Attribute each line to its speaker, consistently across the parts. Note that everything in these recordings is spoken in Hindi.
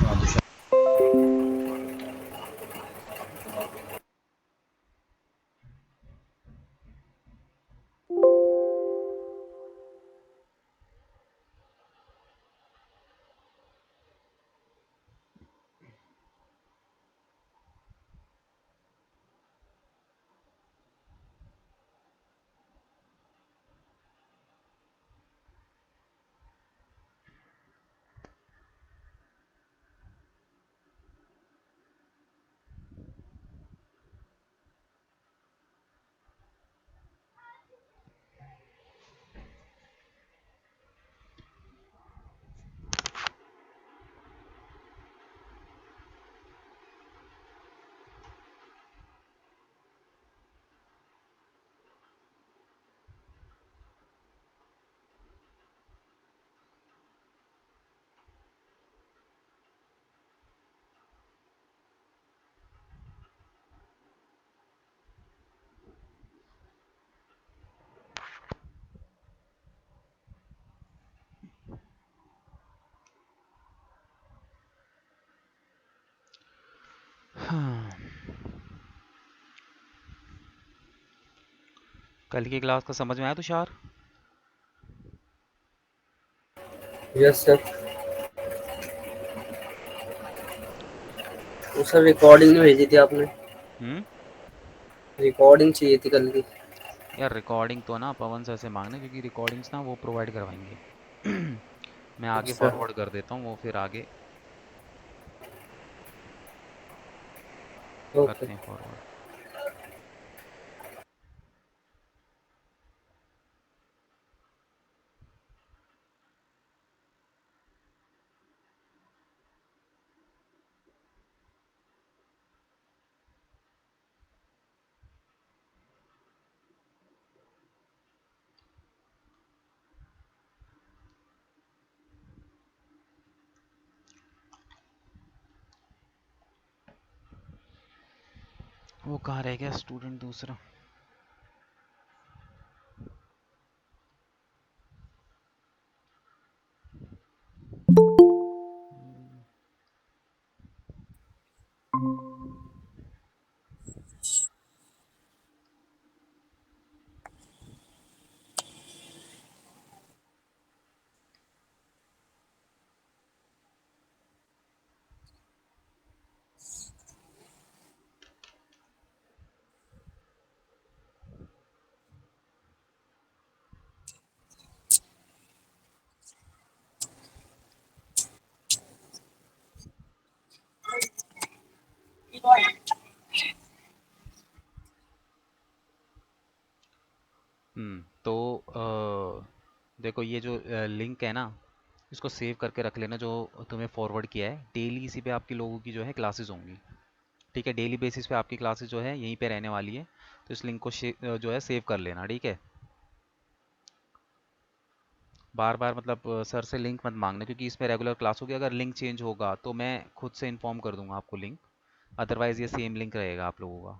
Speaker 1: हाँ तुषार। हाँ, कल की क्लास का समझ में आया तुषार?
Speaker 2: Yes sir. वो सर रिकॉर्डिंग नहीं भेजी थी आपने।
Speaker 1: हम्म।
Speaker 2: रिकॉर्डिंग चाहिए थी कल की।
Speaker 1: यार रिकॉर्डिंग तो ना पवन सर से मांगना, क्योंकि रिकॉर्डिंग्स ना वो प्रोवाइड करवाएंगे। मैं आगे
Speaker 2: अच्छा।
Speaker 1: फॉरवर्ड कर देता हूँ, वो फिर आगे
Speaker 2: ओके।
Speaker 1: करते हैं फॉरवर्ड। वो कहाँ रह गया स्टूडेंट दूसरा? तो देखो ये जो लिंक है ना, इसको सेव करके रख लेना, जो तुम्हें फॉरवर्ड किया है। डेली इसी पे आपकी लोगों की जो है क्लासेस होंगी। ठीक है, डेली बेसिस पे आपकी क्लासेस जो है यहीं पे रहने वाली है। तो इस लिंक को जो है सेव कर लेना, ठीक है। बार बार मतलब सर से लिंक मत मांगना, क्योंकि इसमें रेगुलर क्लास होगी। अगर लिंक चेंज होगा तो मैं खुद से इन्फॉर्म कर दूंगा आपको लिंक। अदरवाइज ये सेम लिंक रहेगा आप लोगों का।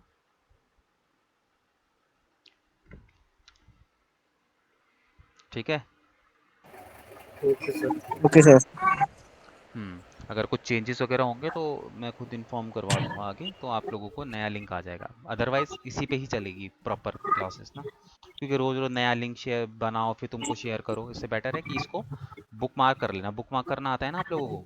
Speaker 1: ठीक है।
Speaker 2: Okay sir.
Speaker 3: Okay sir.
Speaker 1: अगर कुछ चेंजेस वगैरह होंगे तो मैं खुद इन्फॉर्म करवा दूंगा आगे, तो आप लोगों को नया लिंक आ जाएगा। अदरवाइज इसी पे ही चलेगी प्रॉपर क्लासेस ना, क्योंकि रोज रोज नया लिंक शेयर बनाओ फिर तुमको शेयर करो। इससे बेटर है कि इसको बुक मार्क कर लेना। बुक मार्क करना आता है ना आप लोगों को?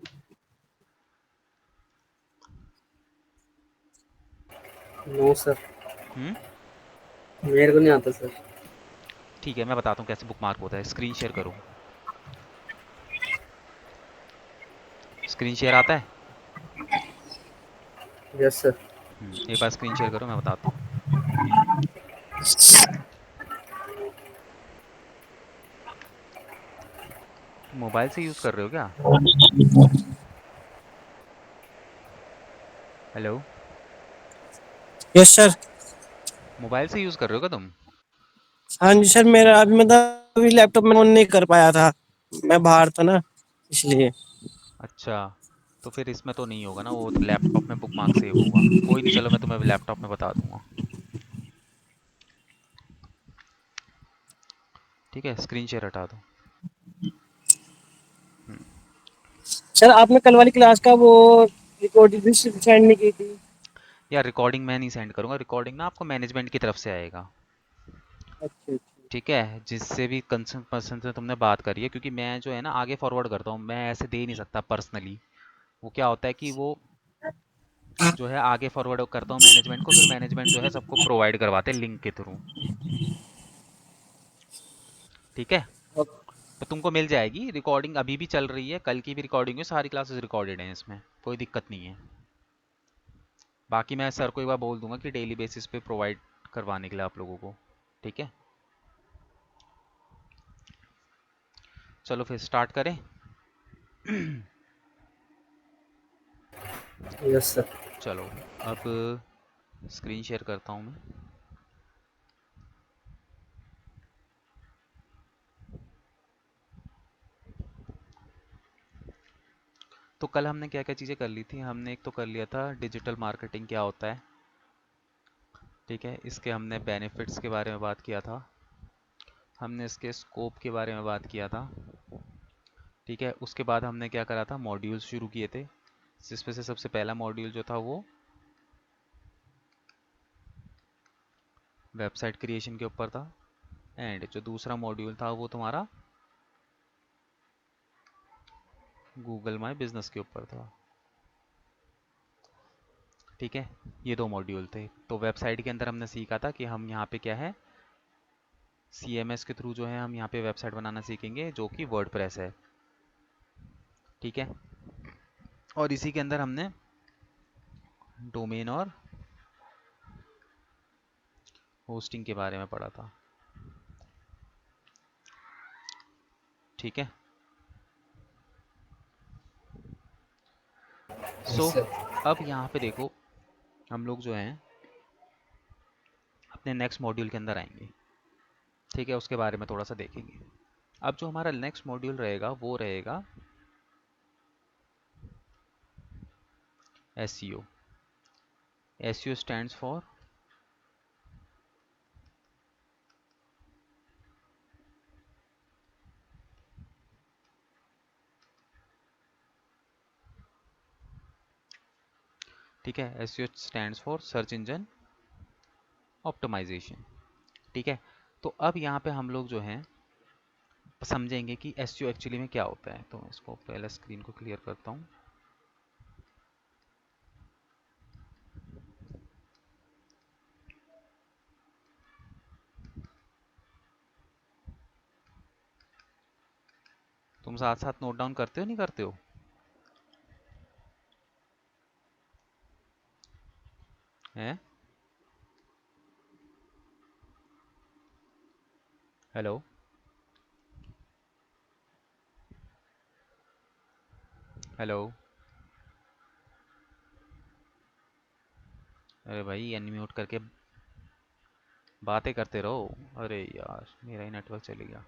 Speaker 2: No sir.
Speaker 1: हम्म।
Speaker 2: मेरे को नहीं आता सर।
Speaker 1: ठीक है, मैं बताता हूँ कैसे बुक मार्क होता है। स्क्रीन शेयर करो। स्क्रीन शेयर आता है?
Speaker 2: Yes sir.
Speaker 1: एक बार स्क्रीन शेयर करो, मैं बताता हूँ। मोबाइल से यूज़ कर रहे हो क्या? हेलो।
Speaker 3: Yes sir.
Speaker 1: मोबाइल से यूज़ कर रहे हो क्या तुम?
Speaker 3: हाँ जी सर, मेरा अभी मतलब अभी लैपटॉप में ऑन नहीं कर पाया था, मैं बाहर था ना, इसलिए।
Speaker 1: अच्छा, तो फिर इसमें तो नहीं होगा ना, वो लैपटॉप में बुक मार्क सेव होगा। कोई नहीं, चलो मैं तुम्हें लैपटॉप में बता दूंगा। ठीक है, स्क्रीन शेयर हटा दो।
Speaker 3: सर आपने कल वाली क्लास का वो रिकॉर्डिंग भी सेंड नहीं की थी।
Speaker 1: यार रिकॉर्डिंग मैं नहीं सेंड करूँगा, रिकॉर्डिंग ना आपको मैनेजमेंट की तरफ से आएगा।
Speaker 3: अच्छा अच्छा।
Speaker 1: ठीक है, जिससे भी कंसर्न पर्सन से तुमने बात करी है, क्योंकि मैं जो है ना आगे फॉरवर्ड करता हूँ, मैं ऐसे दे नहीं सकता पर्सनली। वो क्या होता है कि वो जो है आगे फॉरवर्ड करता हूँ मैनेजमेंट को, फिर मैनेजमेंट जो है सबको प्रोवाइड करवाते हैं लिंक के थ्रू। ठीक है, तो तुमको मिल जाएगी रिकॉर्डिंग, अभी भी चल रही है, कल की भी रिकॉर्डिंग है, सारी क्लासेस रिकॉर्डेड हैं, इसमें कोई दिक्कत नहीं है। बाकी मैं सर को एक बार बोल दूंगा कि डेली बेसिस पे प्रोवाइड करवाने के लिए आप लोगों को। ठीक है, चलो फिर स्टार्ट करें।
Speaker 2: Yes sir.
Speaker 1: चलो, अब स्क्रीन शेयर करता हूँ मैं। तो कल हमने क्या क्या चीज़ें कर ली थी, हमने एक तो कर लिया था डिजिटल मार्केटिंग क्या होता है। ठीक है, इसके हमने बेनिफिट्स के बारे में बात किया था, हमने इसके स्कोप के बारे में बात किया था। ठीक है, उसके बाद हमने क्या करा था, मॉड्यूल्स शुरू किए थे, जिसमें से सबसे पहला मॉड्यूल जो था वो वेबसाइट क्रिएशन के ऊपर था, एंड जो दूसरा मॉड्यूल था वो तुम्हारा गूगल माई बिजनेस के ऊपर था। ठीक है, ये दो मॉड्यूल थे। तो वेबसाइट के अंदर हमने सीखा था कि हम यहाँ पे क्या है, CMS के थ्रू जो है हम यहाँ पे वेबसाइट बनाना सीखेंगे, जो कि वर्डप्रेस है। ठीक है, और इसी के अंदर हमने डोमेन और होस्टिंग के बारे में पढ़ा था। ठीक है,
Speaker 2: यस
Speaker 1: सो
Speaker 2: सर।
Speaker 1: अब यहाँ पे देखो, हम लोग जो हैं अपने नेक्स्ट मॉड्यूल के अंदर आएंगे। ठीक है, उसके बारे में थोड़ा सा देखेंगे। अब जो हमारा नेक्स्ट मॉड्यूल रहेगा वो रहेगा SEO। SEO स्टैंड्स फॉर, ठीक है, SEO stands for search engine optimisation. ठीक है, तो अब यहाँ पे हम लोग जो हैं समझेंगे कि SEO एक्चुअली में क्या होता है। तो मैं इसको पहले स्क्रीन को क्लियर करता हूँ। तुम साथ साथ नोट डाउन करते हो नहीं करते हो? हैं? हेलो? हेलो? अरे भाई अनम्यूट करके बातें करते रहो। अरे यार मेरा ही नेटवर्क चले गया।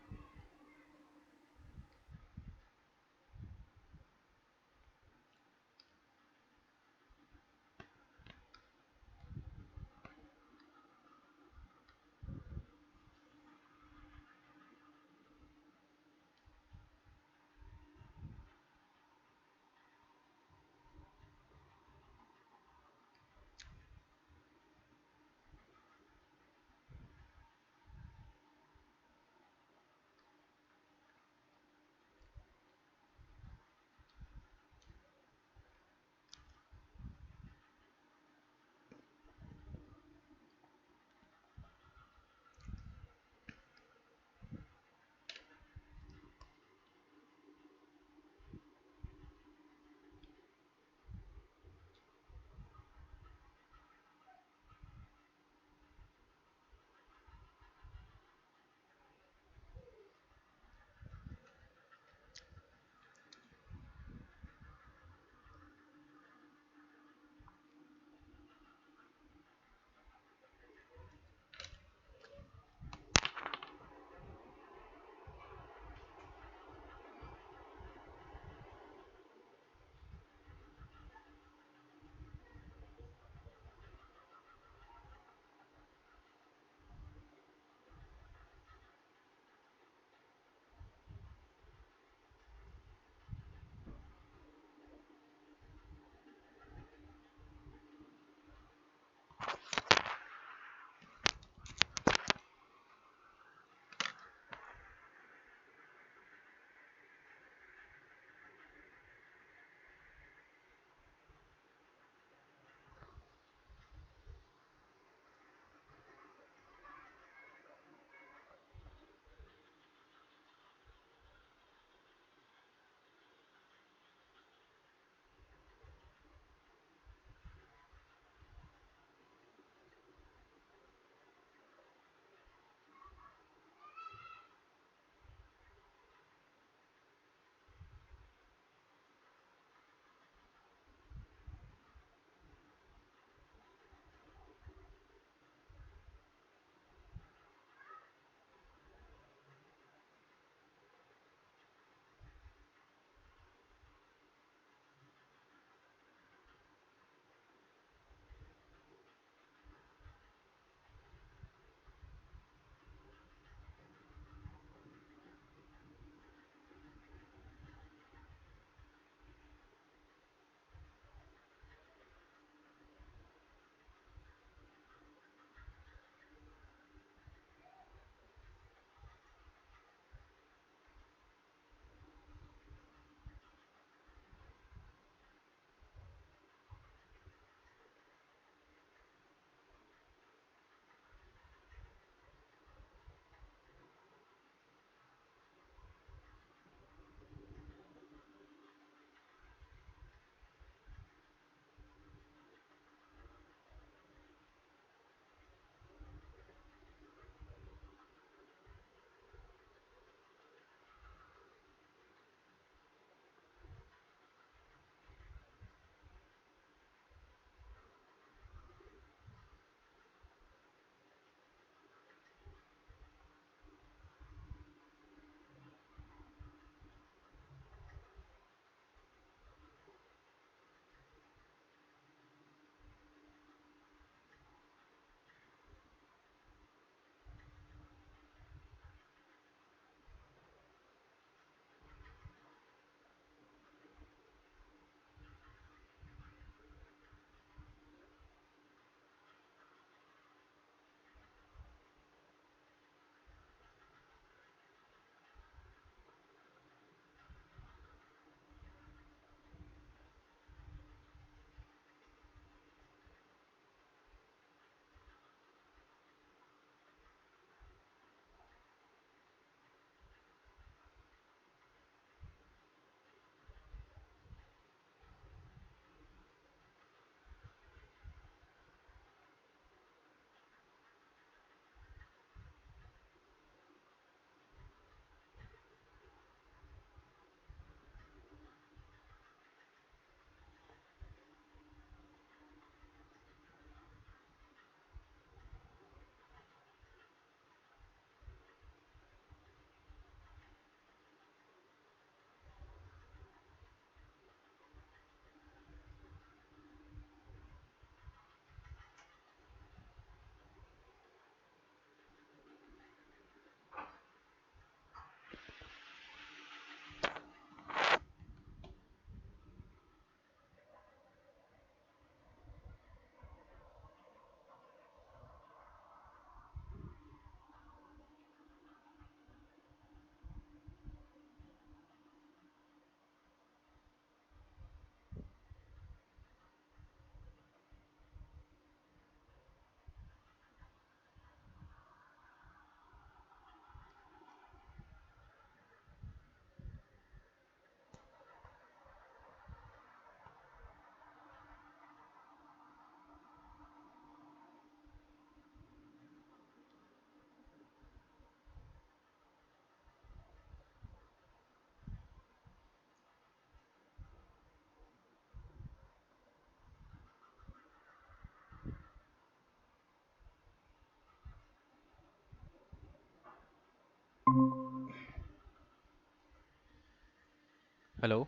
Speaker 1: हेलो,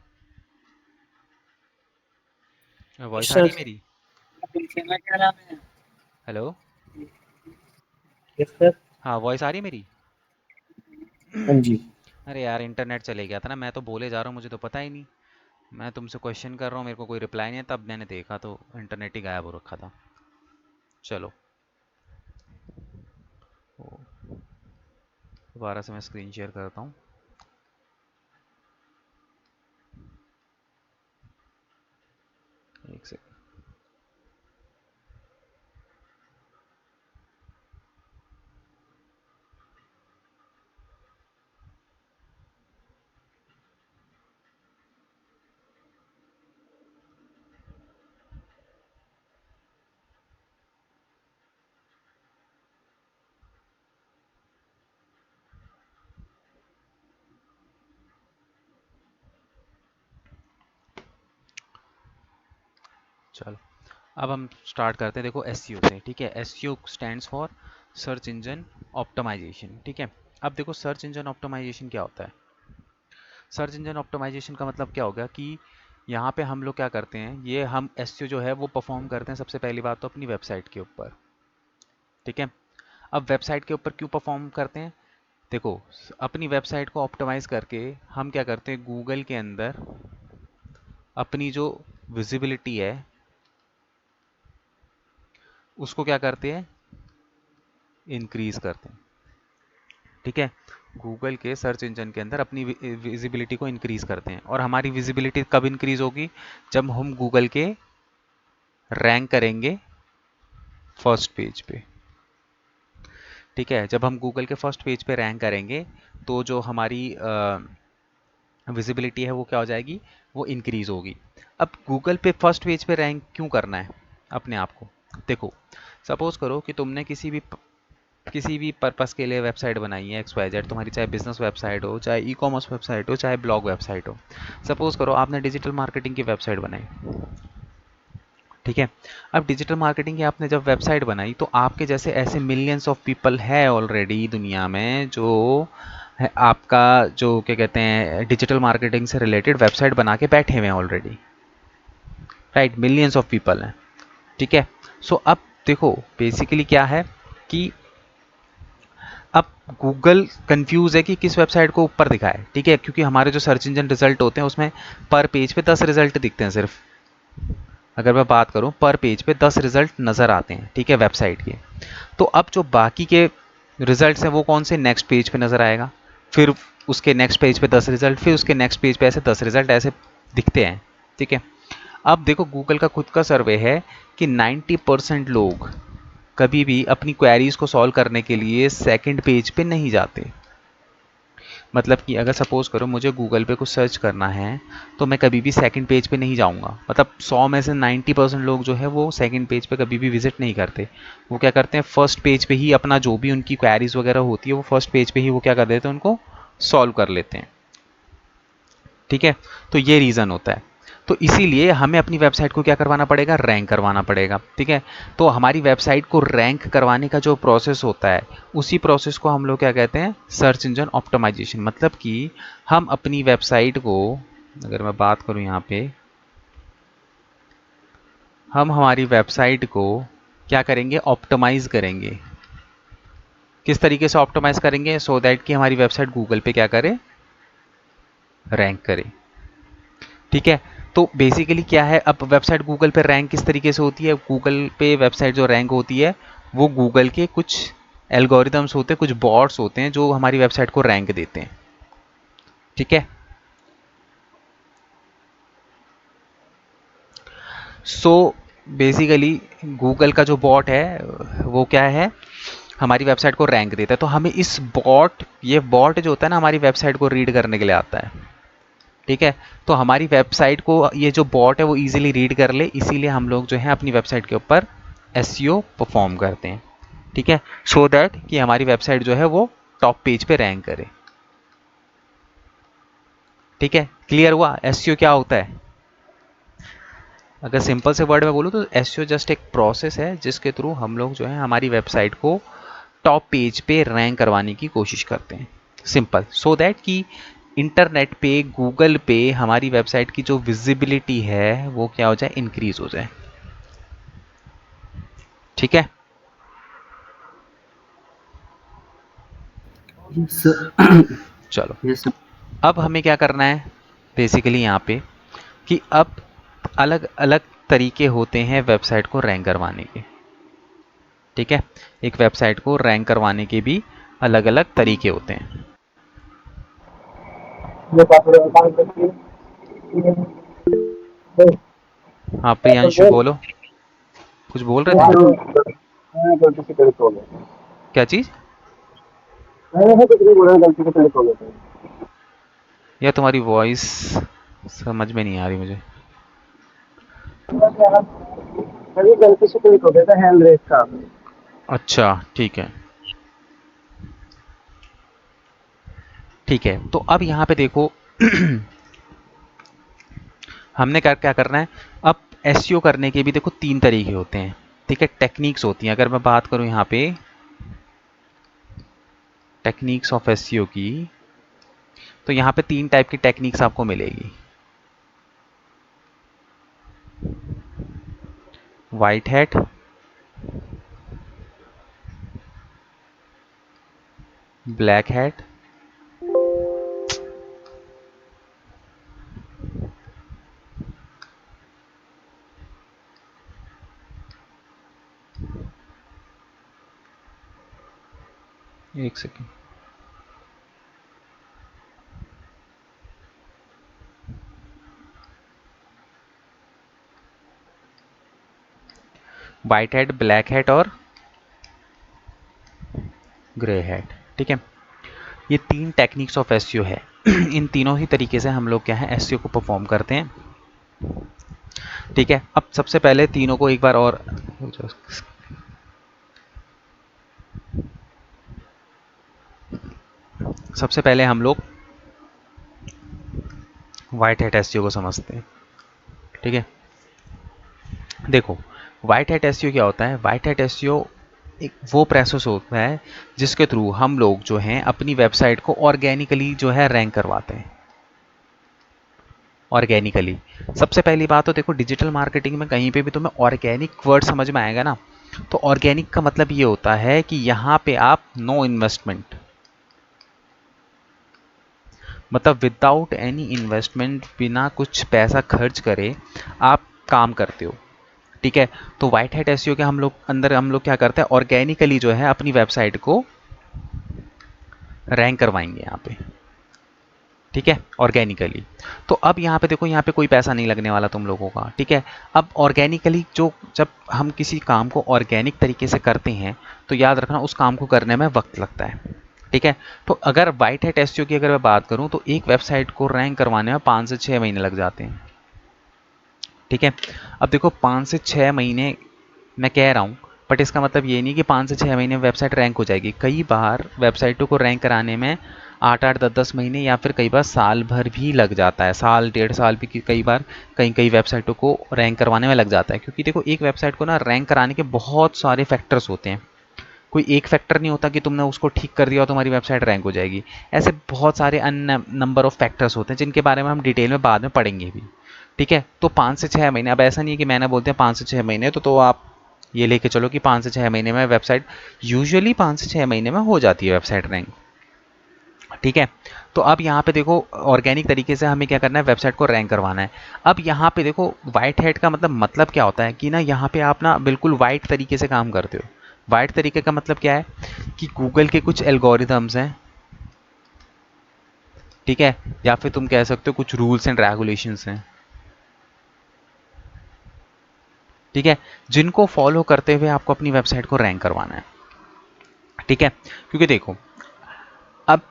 Speaker 3: यस
Speaker 1: वॉइस आ रही
Speaker 3: सर।
Speaker 1: है मेरी? हेलो।
Speaker 3: Yes sir.
Speaker 1: हाँ, वॉइस आ रही है मेरी?
Speaker 3: हाँ जी।
Speaker 1: अरे यार, इंटरनेट चले गया था ना, मैं तो बोले जा रहा हूँ, मुझे तो पता ही नहीं। मैं तुमसे क्वेश्चन कर रहा हूँ, मेरे को कोई रिप्लाई नहीं है, तब मैंने देखा तो इंटरनेट ही गायब हो रखा था। चलो, ओ, दोबारा से मैं स्क्रीन शेयर करता हूँ। एक सेकंड। चलो, अब हम स्टार्ट करते हैं। देखो, एसईओ से, ठीक है। SEO stands for search engine optimisation, ठीक है। अब देखो, सर्च इंजन ऑप्टिमाइजेशन क्या होता है? सर्च इंजन ऑप्टिमाइजेशन का मतलब क्या होगा कि यहाँ पे हम लोग क्या करते हैं, ये हम एसईओ जो है वो परफॉर्म करते हैं सबसे पहली बात तो अपनी वेबसाइट के ऊपर, ठीक है। अब वेबसाइट के ऊपर क्यों परफॉर्म करते हैं? देखो, अपनी वेबसाइट को ऑप्टिमाइज करके हम क्या करते हैं, गूगल के अंदर अपनी जो विजिबिलिटी है उसको क्या करते हैं, इंक्रीज करते हैं, ठीक है। गूगल के सर्च इंजन के अंदर अपनी विजिबिलिटी को इंक्रीज करते हैं। और हमारी विजिबिलिटी कब इंक्रीज होगी? जब हम गूगल के रैंक करेंगे फर्स्ट पेज पे, ठीक है। जब हम गूगल के फर्स्ट पेज पे रैंक करेंगे तो जो हमारी विजिबिलिटी है वो क्या हो जाएगी, वो इंक्रीज होगी। अब गूगल पे फर्स्ट पेज पे रैंक क्यों करना है अपने आप को? देखो, सपोज करो कि तुमने किसी भी पर्पस के लिए वेबसाइट बनाई है, एक्स वाई जेड, तुम्हारी चाहे बिजनेस वेबसाइट हो, चाहे ई कॉमर्स वेबसाइट हो, चाहे ब्लॉग वेबसाइट हो। सपोज करो आपने डिजिटल मार्केटिंग की वेबसाइट बनाई, ठीक है। अब डिजिटल मार्केटिंग की आपने जब वेबसाइट बनाई तो आपके जैसे ऐसे मिलियंस ऑफ पीपल है ऑलरेडी दुनिया में जो है आपका जो क्या कहते हैं डिजिटल मार्केटिंग से रिलेटेड वेबसाइट बना के बैठे हुए हैं already, right. Millions of people हैं, ठीक है। सो अब देखो, बेसिकली क्या है कि अब गूगल कंफ्यूज है कि किस वेबसाइट को ऊपर दिखाए, ठीक है, क्योंकि हमारे जो सर्च इंजन रिजल्ट होते हैं उसमें पर पेज पे 10 रिजल्ट दिखते हैं सिर्फ। अगर मैं बात करूं, पर पेज पे 10 रिजल्ट नज़र आते हैं, ठीक है, वेबसाइट के। तो अब जो बाकी के रिजल्ट्स हैं वो कौन से, नेक्स्ट पेज पे नज़र आएगा, फिर उसके नेक्स्ट पेज पे 10 रिजल्ट, फिर उसके नेक्स्ट पेज पे ऐसे 10 रिजल्ट ऐसे दिखते हैं, ठीक है। अब देखो, गूगल का खुद का सर्वे है कि 90% लोग कभी भी अपनी क्वेरीज को सॉल्व करने के लिए सेकंड पेज पे नहीं जाते। मतलब कि अगर सपोज करो मुझे गूगल पे कुछ सर्च करना है तो मैं कभी भी सेकंड पेज पे नहीं जाऊंगा। मतलब 100 में से 90% लोग जो है वो सेकंड पेज पे कभी भी विजिट नहीं करते। वो क्या करते हैं, फर्स्ट पेज पे ही अपना जो भी उनकी क्वेरीज वगैरह होती है वो फर्स्ट पेज पे ही वो क्या कर देते हैं, उनको सॉल्व कर लेते हैं, ठीक है। तो ये रीज़न होता है। तो इसीलिए हमें अपनी वेबसाइट को क्या करवाना पड़ेगा, रैंक करवाना पड़ेगा, ठीक है। तो हमारी वेबसाइट को रैंक करवाने का जो प्रोसेस होता है उसी प्रोसेस को हम लोग क्या कहते हैं, सर्च इंजन ऑप्टिमाइजेशन। मतलब कि हम अपनी वेबसाइट को, अगर मैं बात करूं यहाँ पे, हम हमारी वेबसाइट को क्या करेंगे, ऑप्टिमाइज करेंगे। किस तरीके से ऑप्टिमाइज करेंगे, सो दैट कि हमारी वेबसाइट गूगल पे क्या करे, रैंक करे, ठीक है। तो बेसिकली क्या है, अब वेबसाइट गूगल पे रैंक किस तरीके से होती है, गूगल पे वेबसाइट जो रैंक होती है वो गूगल के कुछ एल्गोरिदम्स होते हैं, कुछ बॉट्स होते हैं जो हमारी वेबसाइट को रैंक देते हैं, ठीक है। सो बेसिकली गूगल का जो बॉट है वो क्या है, हमारी वेबसाइट को रैंक देता है। तो हमें इस बॉट, ये बॉट जो होता है ना हमारी वेबसाइट को रीड करने के लिए आता है, ठीक है। तो हमारी वेबसाइट को ये जो बॉट है वो इजीली रीड कर ले, इसीलिए हम लोग जो है अपनी वेबसाइट के ऊपर एसईओ परफॉर्म करते हैं, ठीक है। सो दैट कि हमारी वेबसाइट जो है वो टॉप पेज पे रैंक करे, ठीक है। क्लियर हुआ एसईओ क्या होता है? अगर सिंपल से वर्ड में बोलूँ तो एसईओ जस्ट एक प्रोसेस है जिसके थ्रू हम लोग जो है हमारी वेबसाइट को टॉप पेज पे रैंक करवाने की कोशिश करते हैं, सिंपल। सो दैट कि इंटरनेट पे, गूगल पे हमारी वेबसाइट की जो विजिबिलिटी है वो क्या हो जाए, इंक्रीज हो जाए। ठीक है।
Speaker 2: Yes sir.
Speaker 1: चलो,
Speaker 2: यस सर।
Speaker 1: अब हमें क्या करना है बेसिकली यहाँ पे, कि अब अलग अलग तरीके होते हैं वेबसाइट को रैंक करवाने के। ठीक है, एक वेबसाइट को रैंक करवाने के भी अलग अलग तरीके होते हैं। हाँ प्रियांशु बोलो, कुछ बोल रहे थे। क्या चीज़? या तुम्हारी वॉइस समझ में नहीं आ रही मुझे।
Speaker 3: गलती से क्लिक हो गया था हैंड ब्रेक का।
Speaker 1: अच्छा ठीक है, ठीक है। तो अब यहाँ पे देखो हमने क्या क्या करना है। अब एसईओ करने के भी देखो 3 तरीके होते हैं। ठीक है, टेक्निक्स होती हैं। अगर मैं बात करूँ यहाँ पे टेक्निक्स ऑफ एसईओ की, तो यहाँ पे 3 टाइप की टेक्निक्स आपको मिलेगी। वाइट हैट, ब्लैक हैट, एक second, white hat, black hat और ग्रे हैट। ठीक है, ये 3 टेक्निक्स ऑफ एसईओ है। इन तीनों ही तरीके से हम लोग क्या है एसईओ को परफॉर्म करते हैं। ठीक है, अब सबसे पहले तीनों को एक बार और, सबसे पहले हम लोग वाइट हैट एसईओ को समझते हैं। ठीक है, देखो वाइट हैट एसईओ क्या होता है। वाइट हैट एसईओ एक वो प्रोसेस होता है जिसके थ्रू हम लोग जो हैं अपनी वेबसाइट को ऑर्गेनिकली जो है रैंक करवाते हैं। ऑर्गेनिकली, सबसे पहली बात तो देखो डिजिटल मार्केटिंग में कहीं पे भी तुम्हें ऑर्गेनिक वर्ड समझ में आएगा ना, तो ऑर्गेनिक का मतलब ये होता है कि यहाँ पे आप नो इन्वेस्टमेंट, मतलब विदाउट एनी इन्वेस्टमेंट, बिना कुछ पैसा खर्च करे आप काम करते हो। ठीक है, तो वाइट हैट एसईओ के हम लोग क्या करते हैं, ऑर्गेनिकली जो है अपनी वेबसाइट को रैंक करवाएंगे यहाँ पे। ठीक है, ऑर्गेनिकली। तो अब यहाँ पे देखो, यहाँ पे कोई पैसा नहीं लगने वाला तुम लोगों का। ठीक है, अब ऑर्गेनिकली जो जब हम किसी काम को ऑर्गेनिक तरीके से करते हैं तो याद रखना उस काम को करने में वक्त लगता है। ठीक है, तो अगर वाइट हैट एसईओ की अगर मैं बात करूँ तो एक वेबसाइट को रैंक करवाने में 5 से 6 महीने लग जाते हैं। ठीक है, अब देखो 5 से 6 महीने मैं कह रहा हूँ, बट इसका मतलब ये नहीं कि 5 से 6 महीने में वेबसाइट रैंक हो जाएगी। कई बार वेबसाइटों को रैंक कराने में 8-8, 10-10 महीने या फिर कई बार साल भर भी लग जाता है। साल 1.5 साल भी कई बार कई कई वेबसाइटों को रैंक करवाने में लग जाता है। क्योंकि देखो एक वेबसाइट को ना रैंक कराने के बहुत सारे फैक्टर्स होते हैं। कोई एक फैक्टर नहीं होता कि तुमने उसको ठीक कर दिया और तुम्हारी वेबसाइट रैंक हो जाएगी। ऐसे बहुत सारे अन्य नंबर ऑफ फैक्टर्स होते हैं जिनके बारे में हम डिटेल में बाद में पढ़ेंगे भी। ठीक है, तो 5 से 6 महीने, अब ऐसा नहीं है कि मैंने बोलते हैं 5 से 6 महीने, तो आप ये लेके चलो कि 5 से 6 महीने में वेबसाइट, यूजुअली 5 से 6 महीने में हो जाती है वेबसाइट रैंक। ठीक है, तो अब यहाँ पे देखो ऑर्गेनिक तरीके से हमें क्या करना है, वेबसाइट को रैंक करवाना है। अब यहाँ पे देखो वाइट हैट का मतलब क्या होता है कि ना यहाँ पे आप ना बिल्कुल वाइट तरीके से काम करते हो। वाइट तरीके का मतलब क्या है कि गूगल के कुछ एल्गोरिदम्स हैं। ठीक है, या फिर तुम कह सकते हो कुछ रूल्स एंड रेगुलेशंस हैं। ठीक है, जिनको फॉलो करते हुए आपको अपनी वेबसाइट को रैंक करवाना है। ठीक है, क्योंकि देखो अब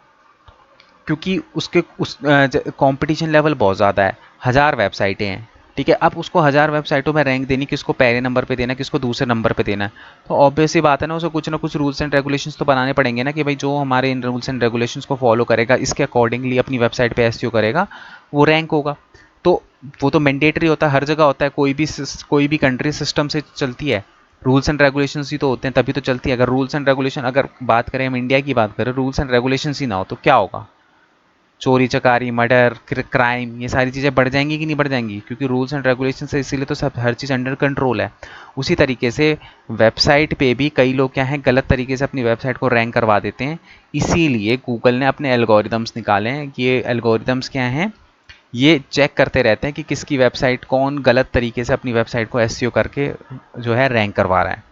Speaker 1: क्योंकि उसके उस कंपटीशन लेवल बहुत ज़्यादा है, 1000 वेबसाइटें हैं। ठीक है, अब उसको 1000 वेबसाइटों में रैंक देनी, किसको पहले नंबर पे देना, किसको दूसरे नंबर पे देना है, तो ऑब्वियस सी बात है ना, उसे कुछ ना कुछ रूल्स एंड रेगुलेशंस तो बनाने पड़ेंगे ना, कि भाई जो हमारे इन रूल्स एंड रेगुलेशंस को फॉलो करेगा, इसके अकॉर्डिंगली अपनी वेबसाइट पे एसईओ करेगा, वो रैंक होगा। तो वो तो मैंडेटरी होता है, हर जगह होता है। कोई भी कंट्री सिस्टम से चलती है, रूल्स एंड रेगुलेशंस ही तो होते हैं तभी तो चलती है। अगर रूल्स एंड रेगुलेशन, अगर बात करें हम इंडिया की बात करें, रूल्स एंड रेगुलेशंस ही ना हो तो क्या होगा। चोरी चकारी, मर्डर, क्राइम, ये सारी चीज़ें बढ़ जाएंगी कि नहीं बढ़ जाएंगी, क्योंकि रूल्स एंड रेगुलेशन से इसीलिए तो सब हर चीज़ अंडर कंट्रोल है। उसी तरीके से वेबसाइट पे भी कई लोग क्या हैं, गलत तरीके से अपनी वेबसाइट को रैंक करवा देते हैं। इसीलिए गूगल ने अपने एल्गोरिदम्स निकाले हैं कि ये एल्गोरिदम्स क्या हैं, ये चेक करते रहते हैं कि किसकी वेबसाइट, कौन गलत तरीके से अपनी वेबसाइट को एसईओ करके जो है रैंक करवा रहा है।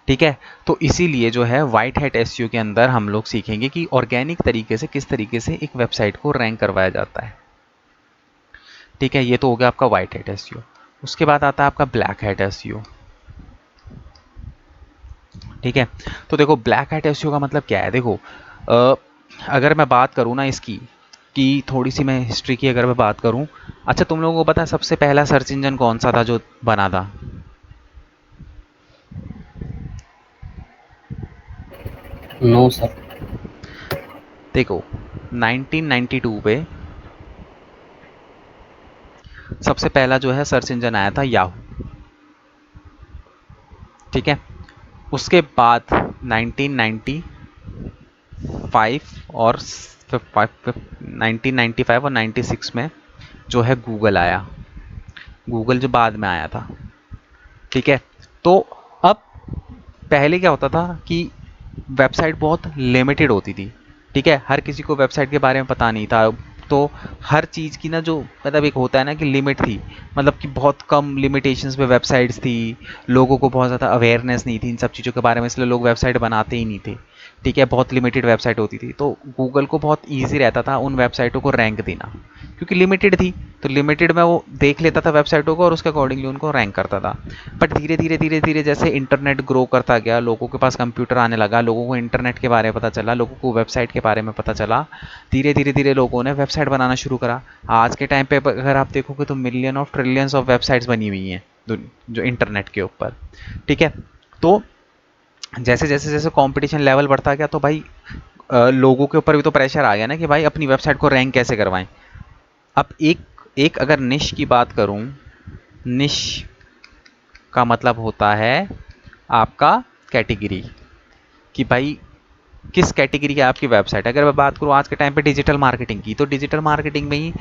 Speaker 1: ठीक है, तो इसीलिए जो है वाइट हैट एसईओ के अंदर हम लोग सीखेंगे कि ऑर्गेनिक तरीके से किस तरीके से एक वेबसाइट को रैंक करवाया जाता है। ठीक है, ये तो हो गया आपका वाइट हैट एसईओ। उसके बाद आता है आपका ब्लैक हैट एसईओ। ठीक है, तो देखो ब्लैक हैट एसईओ का मतलब क्या है। देखो अगर मैं बात करूँ ना इसकी, कि थोड़ी सी मैं हिस्ट्री की अगर मैं बात करूँ, अच्छा तुम लोगों को पता है सबसे पहला सर्च इंजन कौन सा था जो बना था?
Speaker 2: No sir.
Speaker 1: देखो 1992 पे सबसे पहला जो है सर्च इंजन आया था याहू। ठीक है, उसके बाद 1995 और 1995 और 96 में जो है गूगल आया। गूगल जो बाद में आया था। ठीक है, तो अब पहले क्या होता था कि वेबसाइट बहुत लिमिटेड होती थी। ठीक है, हर किसी को वेबसाइट के बारे में पता नहीं था, तो हर चीज़ की ना जो मतलब एक होता है ना कि लिमिट थी, मतलब कि बहुत कम लिमिटेशंस पे वेबसाइट्स थी। लोगों को बहुत ज़्यादा अवेयरनेस नहीं थी इन सब चीज़ों के बारे में, इसलिए लोग वेबसाइट बनाते ही नहीं थे। ठीक है, बहुत लिमिटेड वेबसाइट होती थी, तो गूगल को बहुत ईजी रहता था उन वेबसाइटों को रैंक देना, क्योंकि लिमिटेड थी। तो लिमिटेड में वो देख लेता था वेबसाइटों को और उसके अकॉर्डिंगली उनको रैंक करता था। बट धीरे धीरे धीरे धीरे जैसे इंटरनेट ग्रो करता गया, लोगों के पास कंप्यूटर आने लगा, लोगों को इंटरनेट के बारे में पता चला, लोगों को वेबसाइट के बारे में पता चला, धीरे धीरे धीरे लोगों ने वेबसाइट बनाना शुरू करा। आज के टाइम पे अगर आप देखोगे तो million of trillions of websites बनी हुई हैं जो इंटरनेट के ऊपर। ठीक है, तो जैसे जैसे जैसे कंपटीशन लेवल बढ़ता गया, तो भाई लोगों के ऊपर भी तो प्रेशर आ गया ना कि भाई अपनी वेबसाइट को रैंक कैसे करवाएं। अब एक एक अगर निश की बात करूं, निश का मतलब होता है आपका कैटेगरी, कि भाई किस कैटेगरी की आपकी वेबसाइट। अगर मैं बात करूँ आज के टाइम पे डिजिटल मार्केटिंग की, तो डिजिटल मार्केटिंग में ही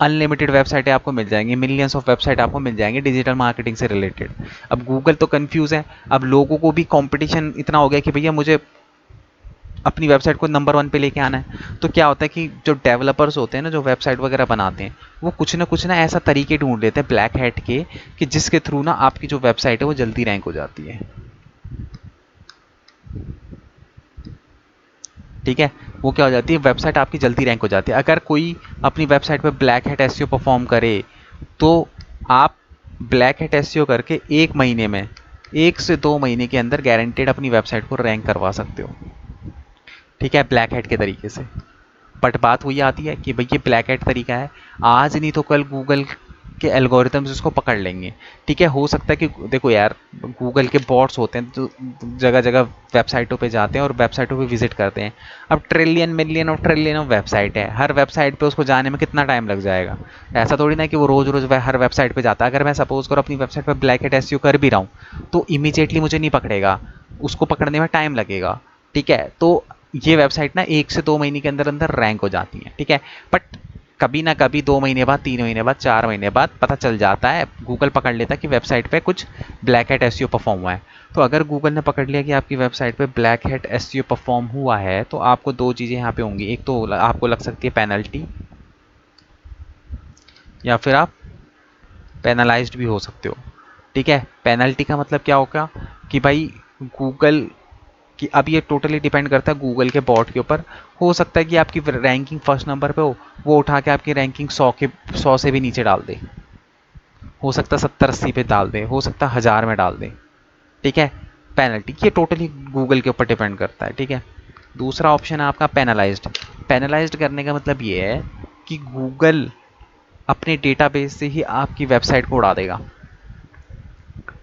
Speaker 1: अनलिमिटेड वेबसाइटें आपको मिल जाएंगी, मिलियंस ऑफ वेबसाइट आपको मिल जाएंगे डिजिटल मार्केटिंग से रिलेटेड। अब गूगल तो कंफ्यूज है, अब लोगों को भी कंपटीशन इतना हो गया कि भैया मुझे अपनी वेबसाइट को नंबर 1 पे लेके आना है। तो क्या होता है कि जो डेवलपर्स होते हैं ना, जो वेबसाइट वगैरह बनाते हैं, वो कुछ ना ऐसा तरीके ढूंढ लेते हैं ब्लैक हैट के, कि जिसके थ्रू ना आपकी जो वेबसाइट है वो जल्दी रैंक हो जाती है। ठीक है, वो क्या हो जाती है, वेबसाइट आपकी जल्दी रैंक हो जाती है। अगर कोई अपनी वेबसाइट पे ब्लैक हैट एसईओ परफॉर्म करे, तो आप ब्लैक हैट एसईओ करके 1 महीने में, 1 से 2 महीने के अंदर गारंटेड अपनी वेबसाइट को रैंक करवा सकते हो। ठीक है, ब्लैक हैट के तरीके से। बट बात वही आती है कि भाई ये ब्लैक हैट तरीका है, आज नहीं तो कल गूगल के एल्गोरिथम्स इसको पकड़ लेंगे। ठीक है, हो सकता है कि देखो यार, गूगल के बॉट्स होते हैं जो जगह जगह वेबसाइटों पे जाते हैं और वेबसाइटों पे विजिट करते हैं। अब ट्रिलियन मिलियन और ट्रिलियन ऑफ वेबसाइट है, हर वेबसाइट पे उसको जाने में कितना टाइम लग जाएगा। ऐसा थोड़ी ना कि वो रोज़ रोज़ हर वेबसाइट पे जाता है। अगर मैं सपोज करो अपनी वेबसाइट पर ब्लैक हैट एसईओ कर भी रहा हूँ, तो इमीजिएटली मुझे नहीं पकड़ेगा, उसको पकड़ने में टाइम लगेगा। ठीक है, तो ये वेबसाइट ना 1 से 2 महीने के अंदर अंदर रैंक हो जाती है। ठीक है, बट कभी ना कभी 2 महीने बाद, 3 महीने बाद, 4 महीने बाद पता चल जाता है, गूगल पकड़ लेता है कि वेबसाइट पे कुछ ब्लैक हैट एसईओ परफॉर्म हुआ है। तो अगर गूगल ने पकड़ लिया कि आपकी वेबसाइट पे ब्लैक हैट एसईओ परफॉर्म हुआ है, तो आपको दो चीज़ें यहाँ पे होंगी। एक तो आपको लग सकती है पेनल्टी, या फिर आप पेनलाइज्ड भी हो सकते हो। ठीक है, पेनल्टी का मतलब क्या होगा कि भाई गूगल कि अब ये टोटली डिपेंड करता है गूगल के बॉट के ऊपर। हो सकता है कि आपकी रैंकिंग फर्स्ट नंबर पे हो, वो उठा के आपकी रैंकिंग 100 से भी नीचे डाल दे। हो सकता है 70-80 पे डाल दे, हो सकता है 1000 में डाल दे। ठीक है, पेनल्टी ये टोटली गूगल के ऊपर डिपेंड करता है। ठीक है, दूसरा ऑप्शन है आपका पेनलाइज्ड। पेनलाइज्ड करने का मतलब ये है कि गूगल अपने डेटाबेस से ही आपकी वेबसाइट को उड़ा देगा।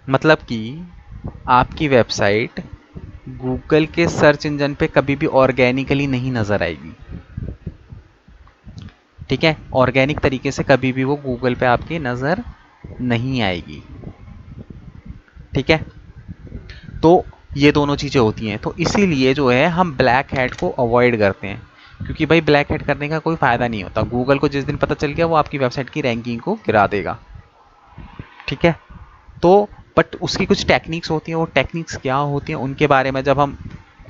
Speaker 1: मतलब कि आपकी वेबसाइट गूगल के सर्च इंजन पे कभी भी ऑर्गेनिकली नहीं नज़र आएगी। ठीक है, ऑर्गेनिक तरीके से कभी भी वो गूगल पे आपकी नज़र नहीं आएगी। ठीक है, तो ये दोनों चीज़ें होती हैं, तो इसीलिए जो है हम ब्लैक हैट को अवॉइड करते हैं। क्योंकि भाई ब्लैक हेड करने का कोई फ़ायदा नहीं होता। गूगल को जिस दिन पता चल गया वो आपकी वेबसाइट की रैंकिंग को गिरा देगा। ठीक है, तो बट उसकी कुछ टेक्निक्स होती हैं, वो टेक्निक्स क्या होती हैं उनके बारे में जब हम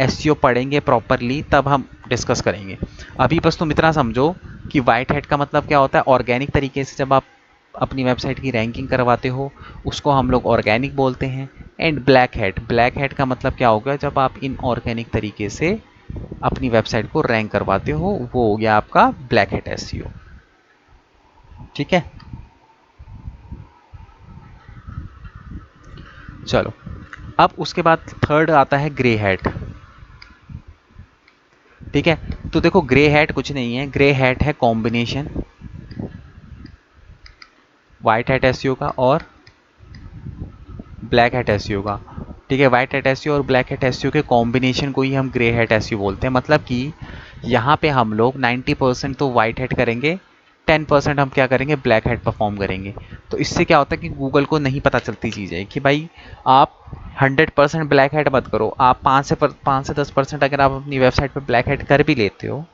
Speaker 1: एसईओ पढ़ेंगे प्रॉपरली तब हम डिस्कस करेंगे। अभी बस तुम इतना समझो कि वाइट हेड का मतलब क्या होता है। ऑर्गेनिक तरीके से जब आप अपनी वेबसाइट की रैंकिंग करवाते हो उसको हम लोग ऑर्गेनिक बोलते हैं। एंड ब्लैक हेड का मतलब क्या होगा, जब आप इनऑर्गेनिक तरीके से अपनी वेबसाइट को रैंक करवाते हो वो हो गया आपका ब्लैक हेड एसईओ। ठीक है, चलो अब उसके बाद थर्ड आता है ग्रे हैट। ठीक है, तो देखो ग्रे हैट कुछ नहीं है, ग्रे हैट है कॉम्बिनेशन वाइट हैट एसईओ का और ब्लैक हैट एसईओ का। ठीक है, वाइट हैट एसईओ और ब्लैक हैट एसईओ के कॉम्बिनेशन को ही हम ग्रे हैट एसईओ बोलते हैं। मतलब कि यहाँ पे हम लोग 90% तो वाइट हैट करेंगे, 10% हम क्या करेंगे, ब्लैक हैट परफॉर्म करेंगे। तो इससे क्या होता है कि गूगल को नहीं पता चलती चीज़ है कि भाई आप 100% ब्लैक हैट मत करो, आप 5 से 10% अगर आप अपनी वेबसाइट पर ब्लैक हैट कर भी लेते हो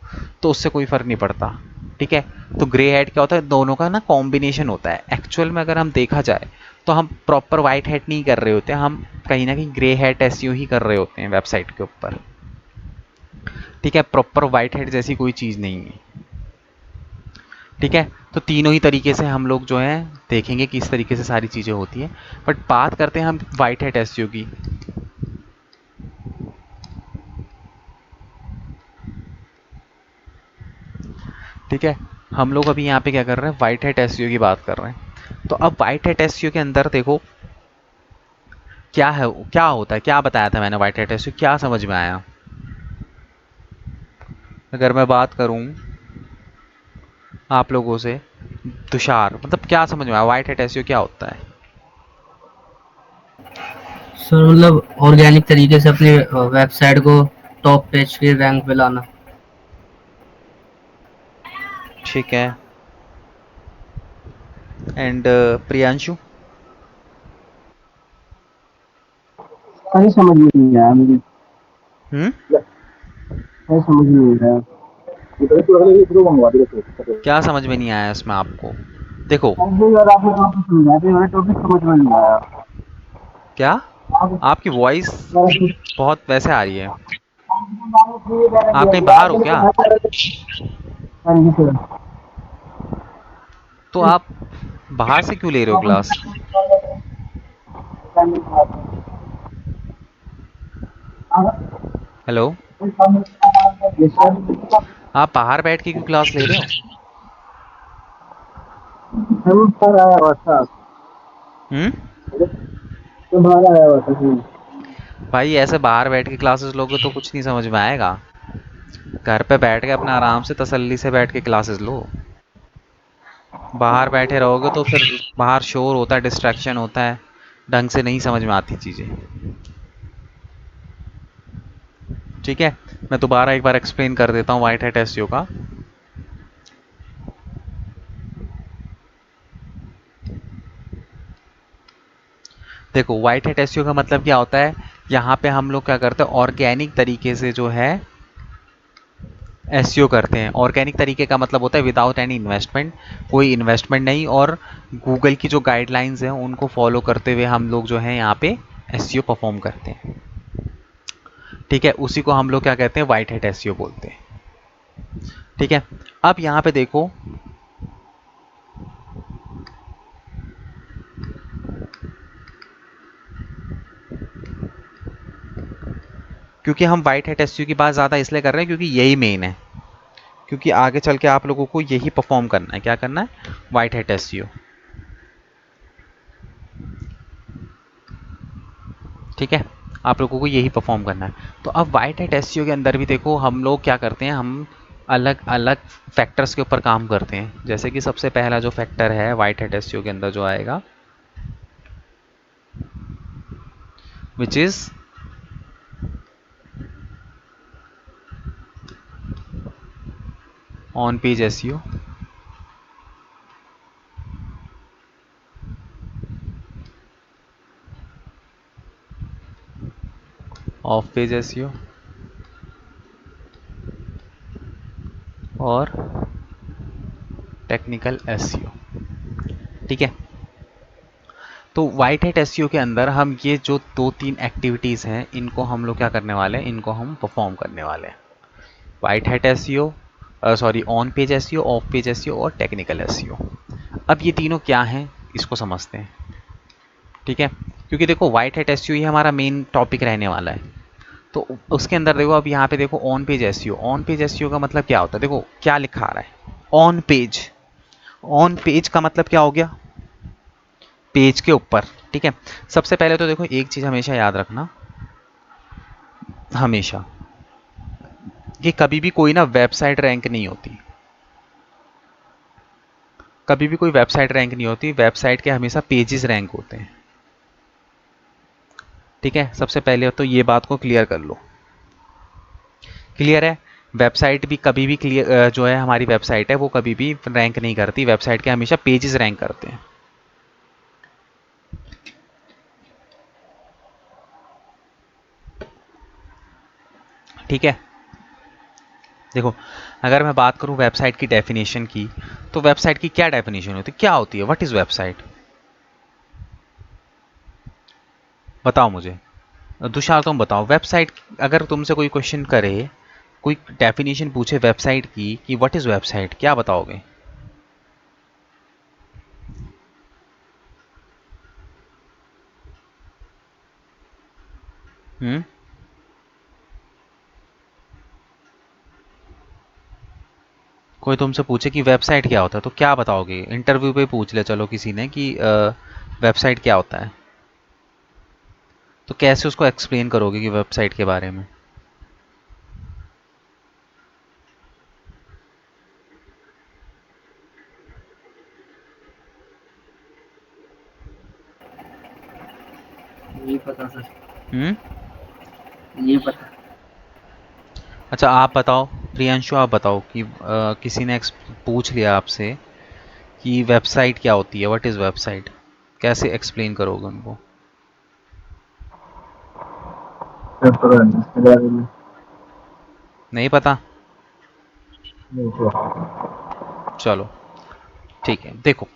Speaker 1: तो उससे कोई फ़र्क नहीं पड़ता। ठीक है, तो ग्रे हैट क्या होता है, दोनों का ना कॉम्बिनेशन होता है। एक्चुअल में अगर हम देखा जाए तो हम प्रॉपर वाइट हैट नहीं कर रहे होते, हम कहीं ना कहीं ग्रे हैट एसईओ ही कर रहे होते हैं वेबसाइट के ऊपर। ठीक है, प्रॉपर वाइट हैट जैसी कोई चीज़ नहीं है। ठीक है, तो तीनों ही तरीके से हम लोग जो है देखेंगे कि इस तरीके से सारी चीज़ें होती हैं। बट बात करते हैं हम वाइट हैट एसईओ की। ठीक है, हम लोग अभी यहाँ पे क्या कर रहे हैं, वाइट हैट एसईओ की बात कर रहे हैं। तो अब वाइट हैट एसईओ के अंदर देखो क्या है, क्या होता है, क्या बताया था मैंने वाइट हैट एसईओ, क्या समझ में आया। अगर मैं बात करूं आप लोगों से, तुषार, मतलब क्या समझ में आया वाइट हैट एसईओ क्या होता है।
Speaker 2: सर मतलब ऑर्गेनिक तरीके से अपनी वेबसाइट को टॉप पेज के रैंक पे लाना।
Speaker 1: ठीक है, एंड प्रियांशु।
Speaker 3: कहीं समझ में नहीं आया मुझे।
Speaker 1: हम्म,
Speaker 3: कहीं समझ में नहीं आया। इधर तो अगले भी शुरू मंगवा दे तो
Speaker 1: क्या समझ में नहीं आया इसमें आपको। देखो
Speaker 3: यार आपने टॉपिक समझा दिया, मैंने टॉपिक समझ में नहीं आया।
Speaker 1: क्या,
Speaker 3: आप
Speaker 1: आपकी वॉइस बहुत वैसे आ रही है, आप कहीं बाहर हो क्या।
Speaker 3: हाँ जी सर।
Speaker 1: तो आप बाहर से क्यों ले रहे हो क्लास। हेलो, आप बाहर बैठ के क्यों क्लास ले रहे हो।
Speaker 3: सर आया हुआ था।
Speaker 1: हम्म,
Speaker 3: तो बाहर आया हुआ था।
Speaker 1: भाई ऐसे बाहर बैठ के क्लासेस लोगे तो कुछ नहीं समझ में आएगा। घर पे बैठ के अपना आराम से तसल्ली से बैठ के क्लासेस लो। बाहर बैठे रहोगे तो फिर बाहर शोर होता है, डिस्ट्रैक्शन होता है, ढंग से नहीं समझ में आती चीज़ें। ठीक है, मैं दोबारा एक बार एक्सप्लेन कर देता हूँ वाइट हैट एसईओ का। देखो वाइट हैट एसईओ का मतलब क्या होता है, यहाँ पे हम लोग क्या करते हैं, ऑर्गेनिक तरीके से जो है एसईओ करते हैं। ऑर्गेनिक तरीके का मतलब होता है विदाउट एनी इन्वेस्टमेंट, कोई इन्वेस्टमेंट नहीं, और गूगल की जो गाइडलाइंस हैं उनको फॉलो करते हुए हम लोग जो है यहाँ पे एसईओ परफॉर्म करते हैं। ठीक है, उसी को हम लोग क्या कहते हैं, वाइट हैट एसईओ बोलते हैं। ठीक है, अब यहाँ पे देखो क्योंकि हम वाइट हैट एसईओ की बात ज़्यादा इसलिए कर रहे हैं क्योंकि यही मेन है, क्योंकि आगे चल के आप लोगों को यही परफॉर्म करना है। क्या करना है, वाइट हैट एसईओ। ठीक है, आप लोगों को यही परफॉर्म करना है। तो अब वाइट हैट एसईओ के अंदर भी देखो हम लोग क्या करते हैं, हम अलग अलग फैक्टर्स के ऊपर काम करते हैं। जैसे कि सबसे पहला जो फैक्टर है वाइट हैट एसईओ के अंदर जो आएगा, which is on page SEO, of page SEO, और टेक्निकल एसईओ। ठीक है, तो वाइट हैट एसईओ के अंदर हम ये जो 2-3 एक्टिविटीज़ हैं इनको हम लोग क्या करने वाले हैं, इनको हम परफॉर्म करने वाले हैं। White hat SEO, sorry on page SEO, of page SEO और टेक्निकल एसईओ। अब ये तीनों क्या हैं इसको समझते हैं। ठीक है, क्योंकि देखो वाइट हैट एसईओ ये हमारा मेन टॉपिक रहने वाला है। तो उसके अंदर देखो, अब यहाँ पे देखो on page SEO. On page SEO का मतलब क्या होता है, देखो क्या लिखा आ रहा है ऑन पेज। ऑन पेज का मतलब क्या हो गया, पेज के ऊपर। ठीक है, सबसे पहले तो देखो एक चीज हमेशा याद रखना, हमेशा कि कभी भी कोई ना वेबसाइट रैंक नहीं होती, कभी भी कोई वेबसाइट रैंक नहीं होती, वेबसाइट के हमेशा पेजेस रैंक होते हैं। ठीक है, सबसे पहले तो ये बात को क्लियर कर लो। क्लियर है, वेबसाइट भी कभी भी क्लियर जो है हमारी वेबसाइट है वो कभी भी रैंक नहीं करती, वेबसाइट के हमेशा पेजेस रैंक करते हैं। ठीक है, देखो अगर मैं बात करूं वेबसाइट की डेफिनेशन की, तो वेबसाइट की क्या डेफिनेशन होती है, क्या होती है, व्हाट इज वेबसाइट, बताओ मुझे। तुषार तुम बताओ, वेबसाइट अगर तुमसे कोई क्वेश्चन करे, कोई डेफिनेशन पूछे वेबसाइट की कि व्हाट इज वेबसाइट, क्या बताओगे। हम्म, कोई तुमसे पूछे कि वेबसाइट क्या होता है तो क्या बताओगे, इंटरव्यू पे पूछ ले चलो किसी ने कि वेबसाइट क्या होता है, तो कैसे उसको एक्सप्लेन करोगे कि वेबसाइट के बारे में।
Speaker 2: नहीं पता सर।
Speaker 1: हम्म,
Speaker 2: नहीं पता।
Speaker 1: अच्छा आप बताओ, प्रियांशु आप बताओ कि किसी ने पूछ लिया आपसे कि वेबसाइट क्या होती है, व्हाट इज़ वेबसाइट, कैसे एक्सप्लेन करोगे उनको।
Speaker 2: सर पता नहीं इसके बारे में।
Speaker 1: नहीं पता,
Speaker 2: नहीं सर।
Speaker 1: चलो ठीक है, देखो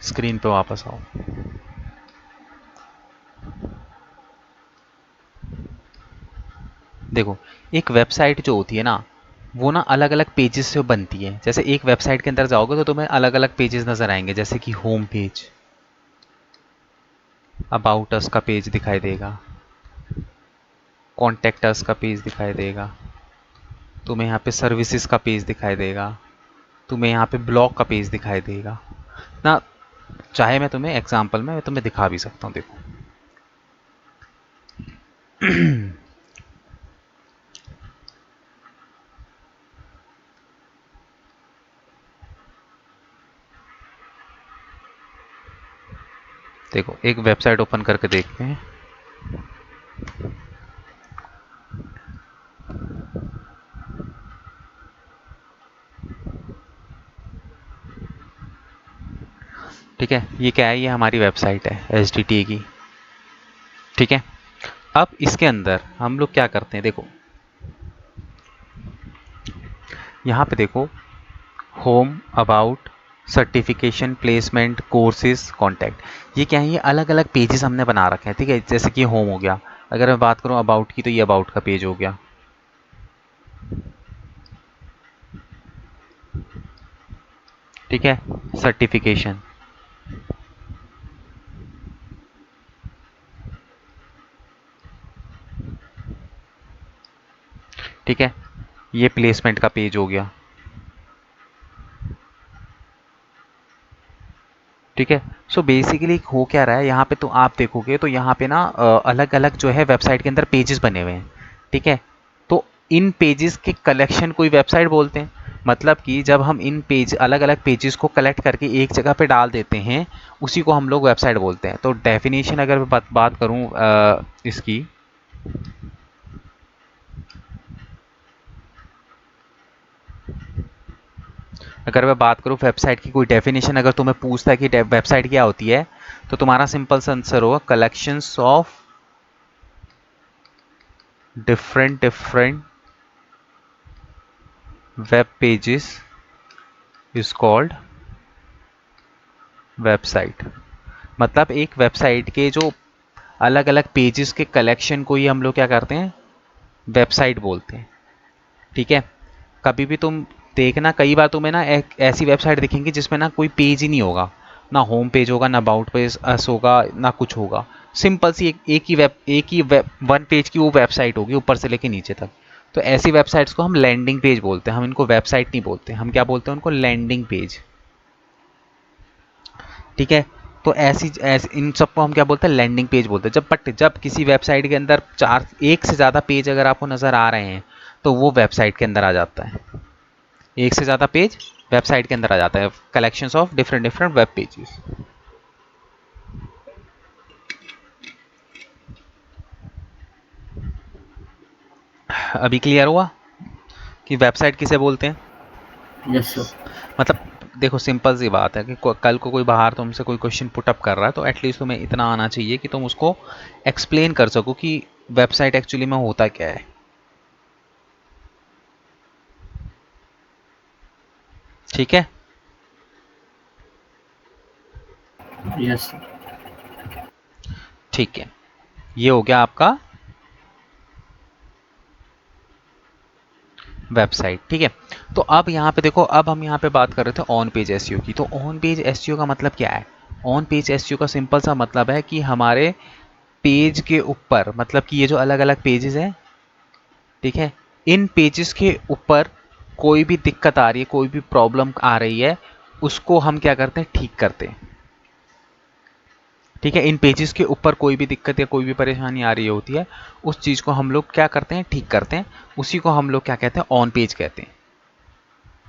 Speaker 1: स्क्रीन पे वापस आओ। देखो एक वेबसाइट जो होती है ना, वो ना अलग अलग पेजेस से बनती है। जैसे एक वेबसाइट के अंदर जाओगे तो तुम्हें अलग अलग पेजेस नज़र आएंगे, जैसे कि होम पेज, अबाउट अस का पेज दिखाई देगा, कॉन्टेक्ट अस का पेज दिखाई देगा, तुम्हें यहाँ पे सर्विसेज का पेज दिखाई देगा, तुम्हें यहाँ पे ब्लॉग का पेज दिखाई देगा ना। चाहे मैं तुम्हें एग्जांपल में मैं तुम्हें दिखा भी सकता हूँ, देखो देखो एक वेबसाइट ओपन करके देखते हैं। ठीक है, ये क्या है, ये हमारी वेबसाइट है HTTP की। ठीक है, अब इसके अंदर हम लोग क्या करते हैं, देखो यहाँ पे देखो home, about, certification, placement, courses, contact, ये क्या है, ये अलग अलग पेजेस हमने बना रखे हैं। ठीक है, जैसे कि होम हो गया, अगर मैं बात करूँ अबाउट की तो ये अबाउट का पेज हो गया। ठीक है, सर्टिफिकेशन, ठीक है, ये प्लेसमेंट का पेज हो गया। ठीक है, सो बेसिकली हो क्या रहा है यहाँ पे, तो आप देखोगे तो यहाँ पे ना अलग अलग जो है वेबसाइट के अंदर पेजेस बने हुए हैं। ठीक है, तो इन पेजेस के कलेक्शन कोई वेबसाइट बोलते हैं। मतलब कि जब हम इन पेज अलग अलग पेजेस को कलेक्ट करके एक जगह पे डाल देते हैं, उसी को हम लोग वेबसाइट बोलते हैं। तो डेफिनेशन अगर मैं बात करूँ इसकी, अगर मैं बात करूँ वेबसाइट की कोई डेफिनेशन अगर तुम्हें पूछता है कि वेबसाइट क्या होती है, तो तुम्हारा सिंपल सा आंसर होगा collections of different different web pages is called website. मतलब एक वेबसाइट के जो अलग अलग पेजेस के कलेक्शन को ही हम लोग क्या करते हैं, वेबसाइट बोलते हैं। ठीक है, कभी भी तुम देखना, कई बार तुम्हें ना एक ऐसी वेबसाइट दिखेंगी जिसमें ना कोई पेज ही नहीं होगा, ना होम पेज होगा, ना अबाउट पेज अस होगा, ना कुछ होगा। सिंपल सी एक ही वेब वन पेज की वो वेबसाइट होगी ऊपर से लेके नीचे तक। तो ऐसी वेबसाइट्स को हम लैंडिंग पेज बोलते हैं, हम इनको वेबसाइट नहीं बोलते, हम क्या बोलते हैं उनको, लैंडिंग पेज। ठीक है, तो ऐसी इन सबको हम क्या बोलते हैं, लैंडिंग पेज बोलते हैं। जब किसी वेबसाइट के अंदर एक से ज़्यादा पेज अगर आपको नज़र आ रहे हैं तो वो वेबसाइट के अंदर आ जाता है। एक से ज़्यादा पेज वेबसाइट के अंदर आ जाता है, collections of different different web pages. अभी क्लियर हुआ कि वेबसाइट किसे बोलते हैं?
Speaker 2: Yes sir.
Speaker 1: मतलब देखो, सिंपल सी बात है कि कल को कोई बाहर तुमसे कोई क्वेश्चन पुटअप कर रहा है तो एटलीस्ट तुम्हें इतना आना चाहिए कि तुम उसको एक्सप्लेन कर सको कि वेबसाइट एक्चुअली में होता क्या है। ठीक है,
Speaker 2: यस सर।
Speaker 1: ठीक है, ये हो गया आपका वेबसाइट। ठीक है, तो अब यहाँ पे देखो, अब हम यहाँ पे बात कर रहे थे ऑन पेज एसईओ की। तो ऑन पेज एसईओ का मतलब क्या है? ऑन पेज एसईओ का सिंपल सा मतलब है कि हमारे पेज के ऊपर, मतलब कि ये जो अलग अलग पेजेस हैं, ठीक है, इन पेजेस के ऊपर कोई भी दिक्कत आ रही है, कोई भी प्रॉब्लम आ रही है, उसको हम क्या करते हैं, ठीक करते हैं। ठीक है, इन पेजेस के ऊपर कोई भी दिक्कत या कोई भी परेशानी आ रही होती है, उस चीज़ को हम लोग क्या करते हैं, ठीक करते हैं। उसी को हम लोग क्या कहते हैं, ऑन पेज कहते हैं।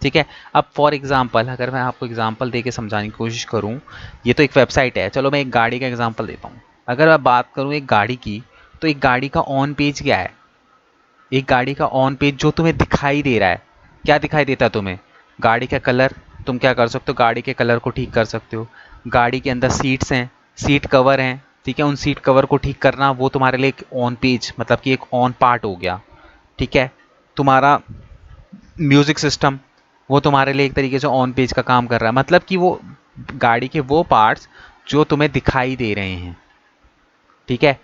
Speaker 1: ठीक है, अब फॉर एग्जांपल अगर मैं आपको एग्जांपल देके समझाने की कोशिश करूं, ये तो एक वेबसाइट है, चलो मैं एक गाड़ी का एग्जांपल देता हूं। अगर मैं बात करूं एक गाड़ी की, तो एक गाड़ी का ऑन पेज क्या है? एक गाड़ी का ऑन पेज जो तुम्हें दिखाई दे रहा है, क्या दिखाई देता है तुम्हें? गाड़ी का कलर। तुम क्या कर सकते हो, गाड़ी के कलर को ठीक कर सकते हो। गाड़ी के अंदर सीट्स हैं, सीट कवर हैं, ठीक है, उन सीट कवर को ठीक करना वो तुम्हारे लिए एक ऑन पेज, मतलब कि एक ऑन पार्ट हो गया। ठीक है, तुम्हारा म्यूजिक सिस्टम, वो तुम्हारे लिए एक तरीके से ऑन पेज का काम कर रहा है। मतलब कि वो गाड़ी के वो पार्ट्स जो तुम्हें दिखाई दे रहे हैं, ठीक है,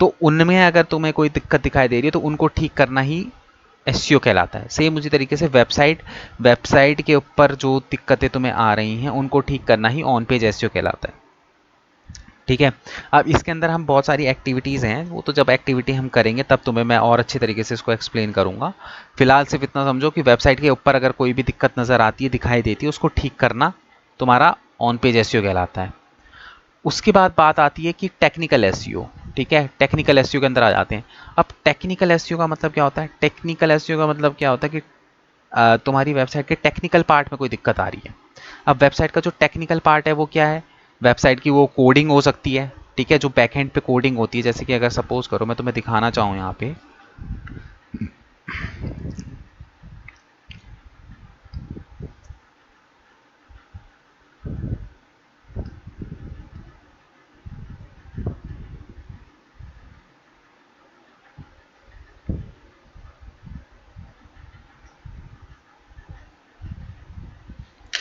Speaker 1: तो उनमें अगर तुम्हें कोई दिक्कत दिखाई दे रही है तो उनको ठीक करना ही एसईओ कहलाता है। सेम उसी तरीके से वेबसाइट के ऊपर जो दिक्कतें तुम्हें आ रही हैं उनको ठीक करना ही ऑन पेज एसईओ कहलाता है। ठीक है, अब इसके अंदर हम बहुत सारी एक्टिविटीज़ हैं, वो तो जब एक्टिविटी हम करेंगे तब तुम्हें मैं और अच्छे तरीके से इसको एक्सप्लेन करूंगा। फिलहाल सिर्फ इतना समझो कि वेबसाइट के ऊपर अगर कोई भी दिक्कत नज़र आती है, दिखाई देती है, उसको ठीक करना तुम्हारा ऑन पेज एसईओ कहलाता है। उसके बाद बात आती है कि टेक्निकल एसईओ। ठीक है, टेक्निकल एसईओ के अंदर आ जाते हैं। अब टेक्निकल एसईओ का मतलब क्या होता है? टेक्निकल एसईओ का मतलब क्या होता है कि तुम्हारी वेबसाइट के टेक्निकल पार्ट में कोई दिक्कत आ रही है। अब वेबसाइट का जो टेक्निकल पार्ट है वो क्या है? वेबसाइट की वो कोडिंग हो सकती है, ठीक है, जो बैकएंड पे कोडिंग होती है। जैसे कि अगर सपोज करो मैं तुम्हें दिखाना चाहूँ यहाँ पे,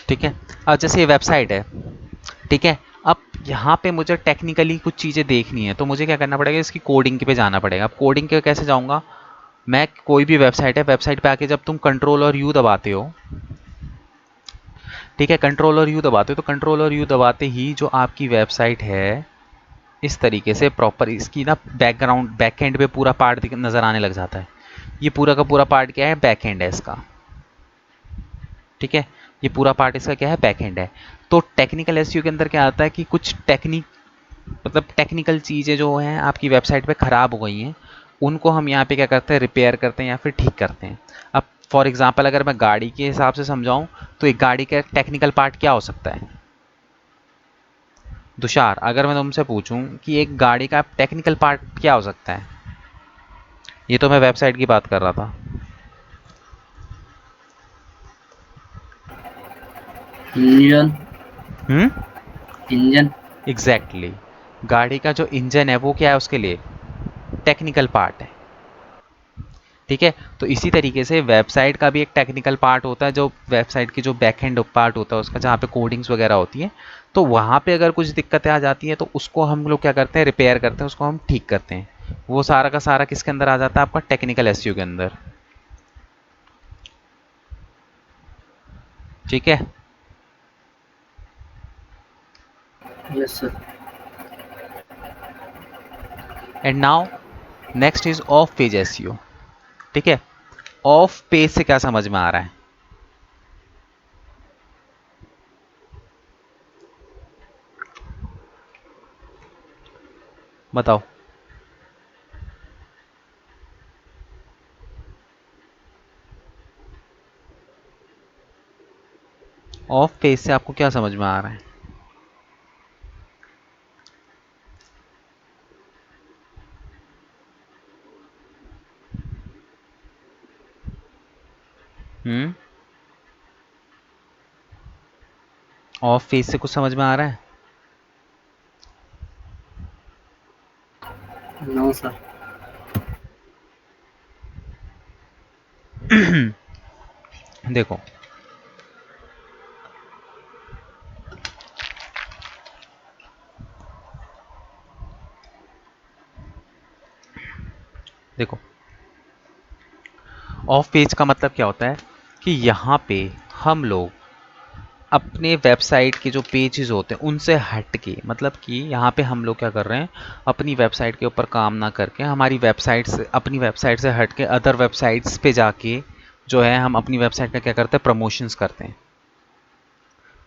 Speaker 1: ठीक है, अब जैसे ये वेबसाइट है, ठीक है, अब यहाँ पे मुझे टेक्निकली कुछ चीज़ें देखनी है तो मुझे क्या करना पड़ेगा, इसकी कोडिंग पे जाना पड़ेगा। अब कोडिंग के कैसे जाऊँगा मैं? कोई भी वेबसाइट है, वेबसाइट पे आके जब तुम कंट्रोल और यू दबाते हो, ठीक है, कंट्रोल और यू दबाते हो, तो कंट्रोल और यू दबाते ही जो आपकी वेबसाइट है इस तरीके से प्रॉपर इसकी ना बैकग्राउंड बैकएंड पे पूरा पार्ट नज़र आने लग जाता है। ये पूरा का पूरा पार्ट क्या है? बैकएंड है इसका। ठीक है, ये पूरा पार्ट इसका क्या है? बैकएंड है। तो टेक्निकल एसईओ के अंदर क्या आता है कि कुछ मतलब टेक्निकल चीज़ें जो हैं आपकी वेबसाइट पे ख़राब हो गई हैं, उनको हम यहाँ पे क्या करते हैं? रिपेयर करते हैं या फिर ठीक करते हैं। अब फॉर एग्जांपल अगर मैं गाड़ी के हिसाब से समझाऊँ तो एक गाड़ी का टेक्निकल पार्ट क्या हो सकता है? तुषार, अगर मैं तुमसे पूछूं कि एक गाड़ी का टेक्निकल पार्ट क्या हो सकता है? ये तो मैं वेबसाइट की बात कर रहा था।
Speaker 2: इंजन।
Speaker 1: हम्म,
Speaker 2: इंजन।
Speaker 1: एग्जैक्टली, गाड़ी का जो इंजन है वो क्या है उसके लिए? टेक्निकल पार्ट है। ठीक है। तो इसी तरीके से वेबसाइट का भी एक टेक्निकल पार्ट होता है, जो वेबसाइट की जो बैकएंड पार्ट होता है उसका, जहाँ पे कोडिंग्स वगैरह होती है। तो वहाँ पे अगर कुछ दिक्कतें आ जाती हैं तो उसको हम लोग क्या करते हैं, रिपेयर करते हैं, उसको हम ठीक करते हैं। वो सारा का सारा किसके अंदर आ जाता है, आपका टेक्निकल एसईओ के अंदर। ठीक है।
Speaker 2: Yes sir.
Speaker 1: And now next is of page SEO. ठीक है। ऑफ पेज से क्या समझ में आ रहा है, बताओ। ऑफ पेज से आपको क्या समझ में आ रहा है? हम्म। ऑफ पेज से कुछ समझ में आ रहा है?
Speaker 2: No sir.
Speaker 1: देखो, देखो, ऑफ पेज का मतलब क्या होता है कि यहाँ पे हम लोग अपने वेबसाइट के जो पेजेस होते हैं उनसे हट के, मतलब कि यहाँ पे हम लोग क्या कर रहे हैं, अपनी वेबसाइट के ऊपर काम ना करके हमारी वेबसाइट से, अपनी वेबसाइट से हट के अदर वेबसाइट्स पे जाके जो है हम अपनी वेबसाइट का क्या करते हैं, प्रमोशंस करते हैं।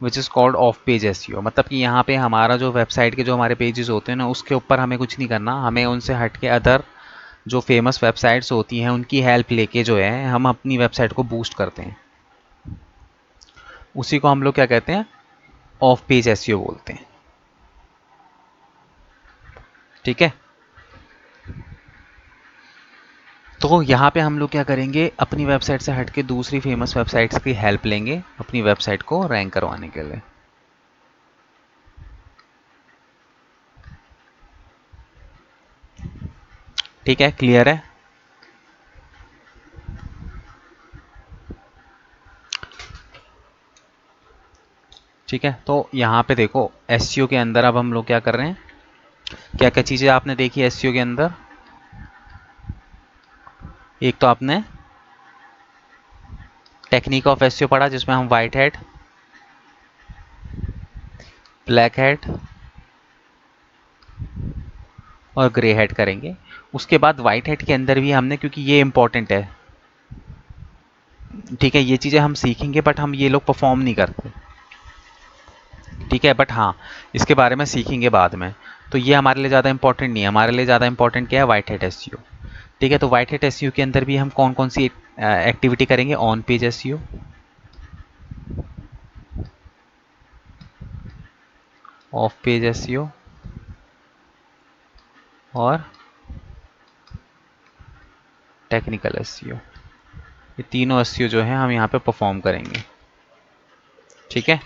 Speaker 1: Which is called off page SEO. मतलब कि यहाँ पे हमारा जो वेबसाइट के जो हमारे पेजेस होते हैं ना, उसके ऊपर हमें कुछ नहीं करना, हमें उनसे हट के अदर जो फेमस वेबसाइट्स होती हैं उनकी हेल्प लेके जो है हम अपनी वेबसाइट को बूस्ट करते हैं। उसी को हम लोग क्या कहते हैं, ऑफ पेज एसईओ बोलते हैं। ठीक है। तो यहाँ पे हम लोग क्या करेंगे, अपनी वेबसाइट से हट के दूसरी फेमस वेबसाइट्स की हेल्प लेंगे अपनी वेबसाइट को रैंक करवाने के लिए। ठीक है, क्लियर है? ठीक है। तो यहाँ पे देखो, एसईओ के अंदर अब हम लोग क्या कर रहे हैं, क्या क्या चीज़ें आपने देखी एसईओ के अंदर? एक तो आपने टेक्निक ऑफ एसईओ पढ़ा, जिसमें हम वाइट हैट, ब्लैक हैट और ग्रे हैट करेंगे। उसके बाद वाइट हैट के अंदर भी हमने, क्योंकि ये इंपॉर्टेंट है, ठीक है, ये चीज़ें हम सीखेंगे बट हम ये लोग परफॉर्म नहीं करते। ठीक है, बट हाँ, इसके बारे में सीखेंगे बाद में। तो ये हमारे लिए ज़्यादा इंपॉर्टेंट नहीं है, हमारे लिए ज़्यादा इंपॉर्टेंट क्या है, वाइट हैट एसईओ। ठीक है। तो वाइट हैट एसईओ के अंदर भी हम कौन कौन सी एक्टिविटी करेंगे, on page SEO, of page SEO और टेक्निकल एसईओ। ये तीनों एसईओ जो है हम यहाँ पे परफॉर्म करेंगे। ठीक है।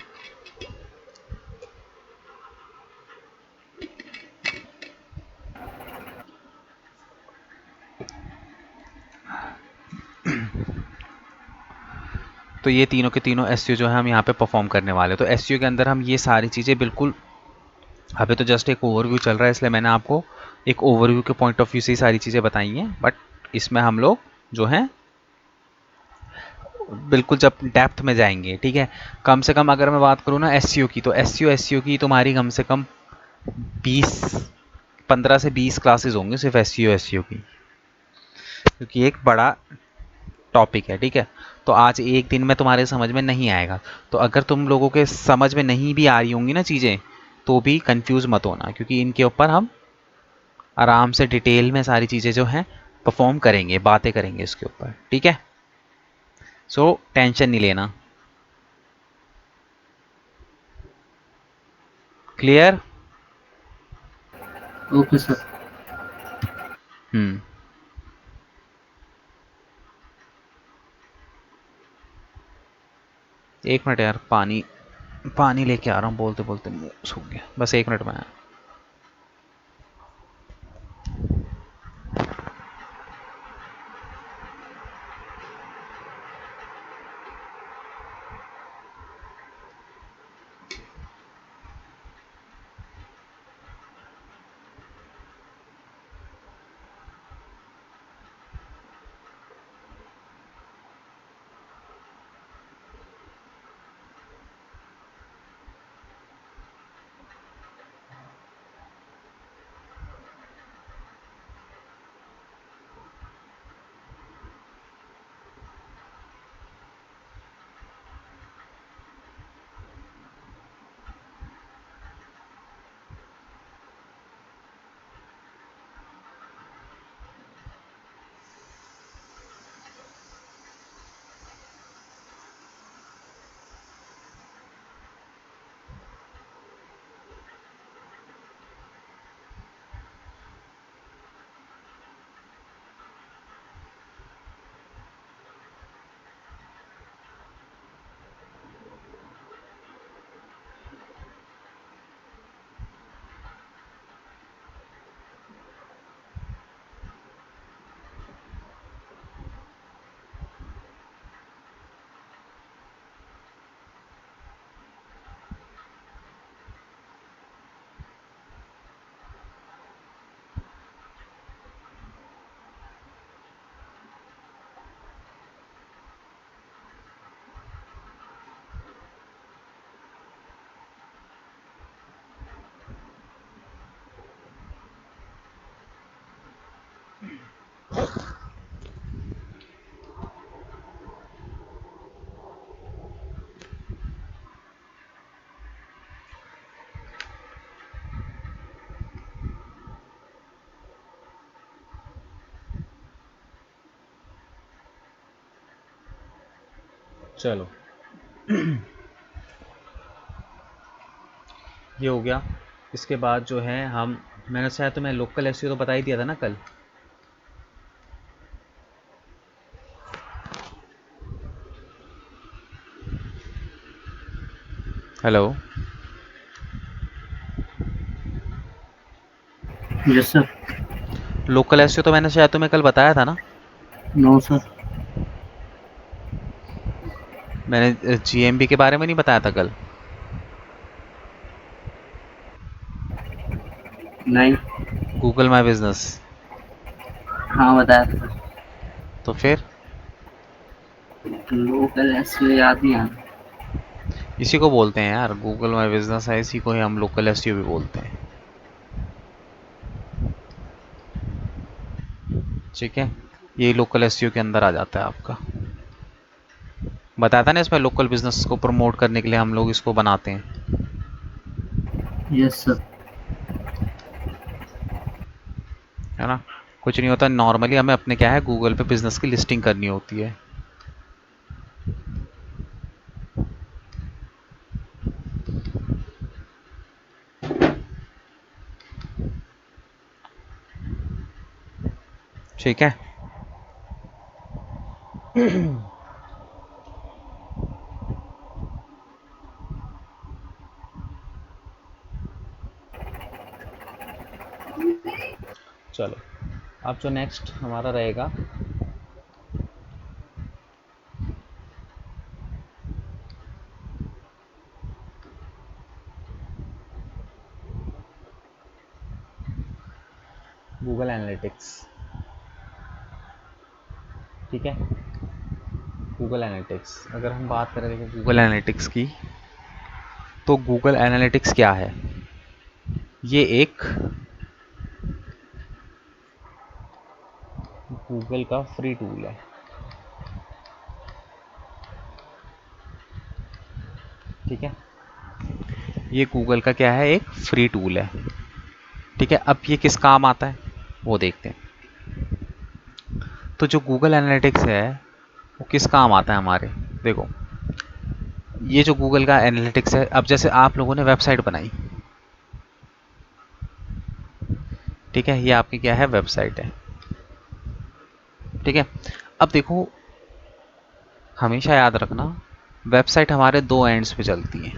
Speaker 1: तो ये तीनों के तीनों एसईओ जो है हम यहाँ पे परफॉर्म करने वाले हैं। तो एसईओ के अंदर हम ये सारी चीज़ें बिल्कुल, अभी तो जस्ट एक ओवरव्यू चल रहा है इसलिए मैंने आपको एक ओवरव्यू के पॉइंट ऑफ व्यू से ही सारी चीज़ें बताई हैं, बट इसमें हम लोग जो है बिल्कुल जब डेप्थ में जाएंगे, ठीक है। कम से कम अगर मैं बात करूँ ना एसईओ की, तो एसईओ की तुम्हारी कम से कम 20, 15 से 20 क्लासेस होंगे सिर्फ एसईओ की, क्योंकि एक बड़ा टॉपिक है। ठीक है। तो आज एक दिन में तुम्हारे समझ में नहीं आएगा। तो अगर तुम लोगों के समझ में नहीं भी आ रही होंगी ना चीज़ें, तो भी कंफ्यूज मत होना, क्योंकि इनके ऊपर हम आराम से डिटेल में सारी चीज़ें जो हैं परफॉर्म करेंगे, बातें करेंगे इसके ऊपर। ठीक है। सो टेंशन नहीं लेना। क्लियर?
Speaker 2: Okay sir.
Speaker 1: हम्म। एक मिनट यार, पानी पानी लेके आ रहा हूँ, बोलते बोलते मुंह सूख गया, बस एक मिनट में आया। चलो ये हो गया। इसके बाद जो है हम, मैंने शायद तुम्हें लोकल एसईओ तो बता ही दिया था ना कल। Hello,
Speaker 2: yes sir.
Speaker 1: Local SEO तो मैंने शायद तुम्हें कल बताया था ना।
Speaker 2: No sir.
Speaker 1: मैंने जीएमबी के बारे में नहीं बताया था कल।
Speaker 2: नहीं।
Speaker 1: Google my business.
Speaker 2: हाँ बताया था सर।
Speaker 1: तो फिर
Speaker 2: लोकल एसईओ याद नहीं आ रहा।
Speaker 1: इसी को बोलते हैं यार, गूगल माई बिजनेस है, इसी को ही हम लोकल एसईओ भी बोलते हैं। ठीक है, ये लोकल एसईओ के अंदर आ जाता है आपका। बताया था ना, इसमें लोकल बिजनेस को प्रमोट करने के लिए हम लोग इसको बनाते हैं।
Speaker 2: Yes sir.
Speaker 1: है ना, कुछ नहीं होता, नॉर्मली हमें अपने क्या है, गूगल पे बिजनेस की लिस्टिंग करनी होती है। ठीक है। चलो, अब जो नेक्स्ट हमारा रहेगा, गूगल एनालिटिक्स। ठीक है, गूगल एनालिटिक्स, अगर हम बात करें देखो गूगल एनालिटिक्स की, तो गूगल एनालिटिक्स क्या है? ये एक गूगल का फ्री टूल है। ठीक है, ये गूगल का क्या है, एक फ्री टूल है। ठीक है, अब ये किस काम आता है वो देखते हैं। तो जो गूगल एनालिटिक्स है वो किस काम आता है हमारे, देखो, ये जो गूगल का एनालिटिक्स है, अब जैसे आप लोगों ने वेबसाइट बनाई, ठीक है, ये आपकी क्या है, वेबसाइट है। ठीक है, अब देखो, हमेशा याद रखना, वेबसाइट हमारे दो एंड्स पे चलती है।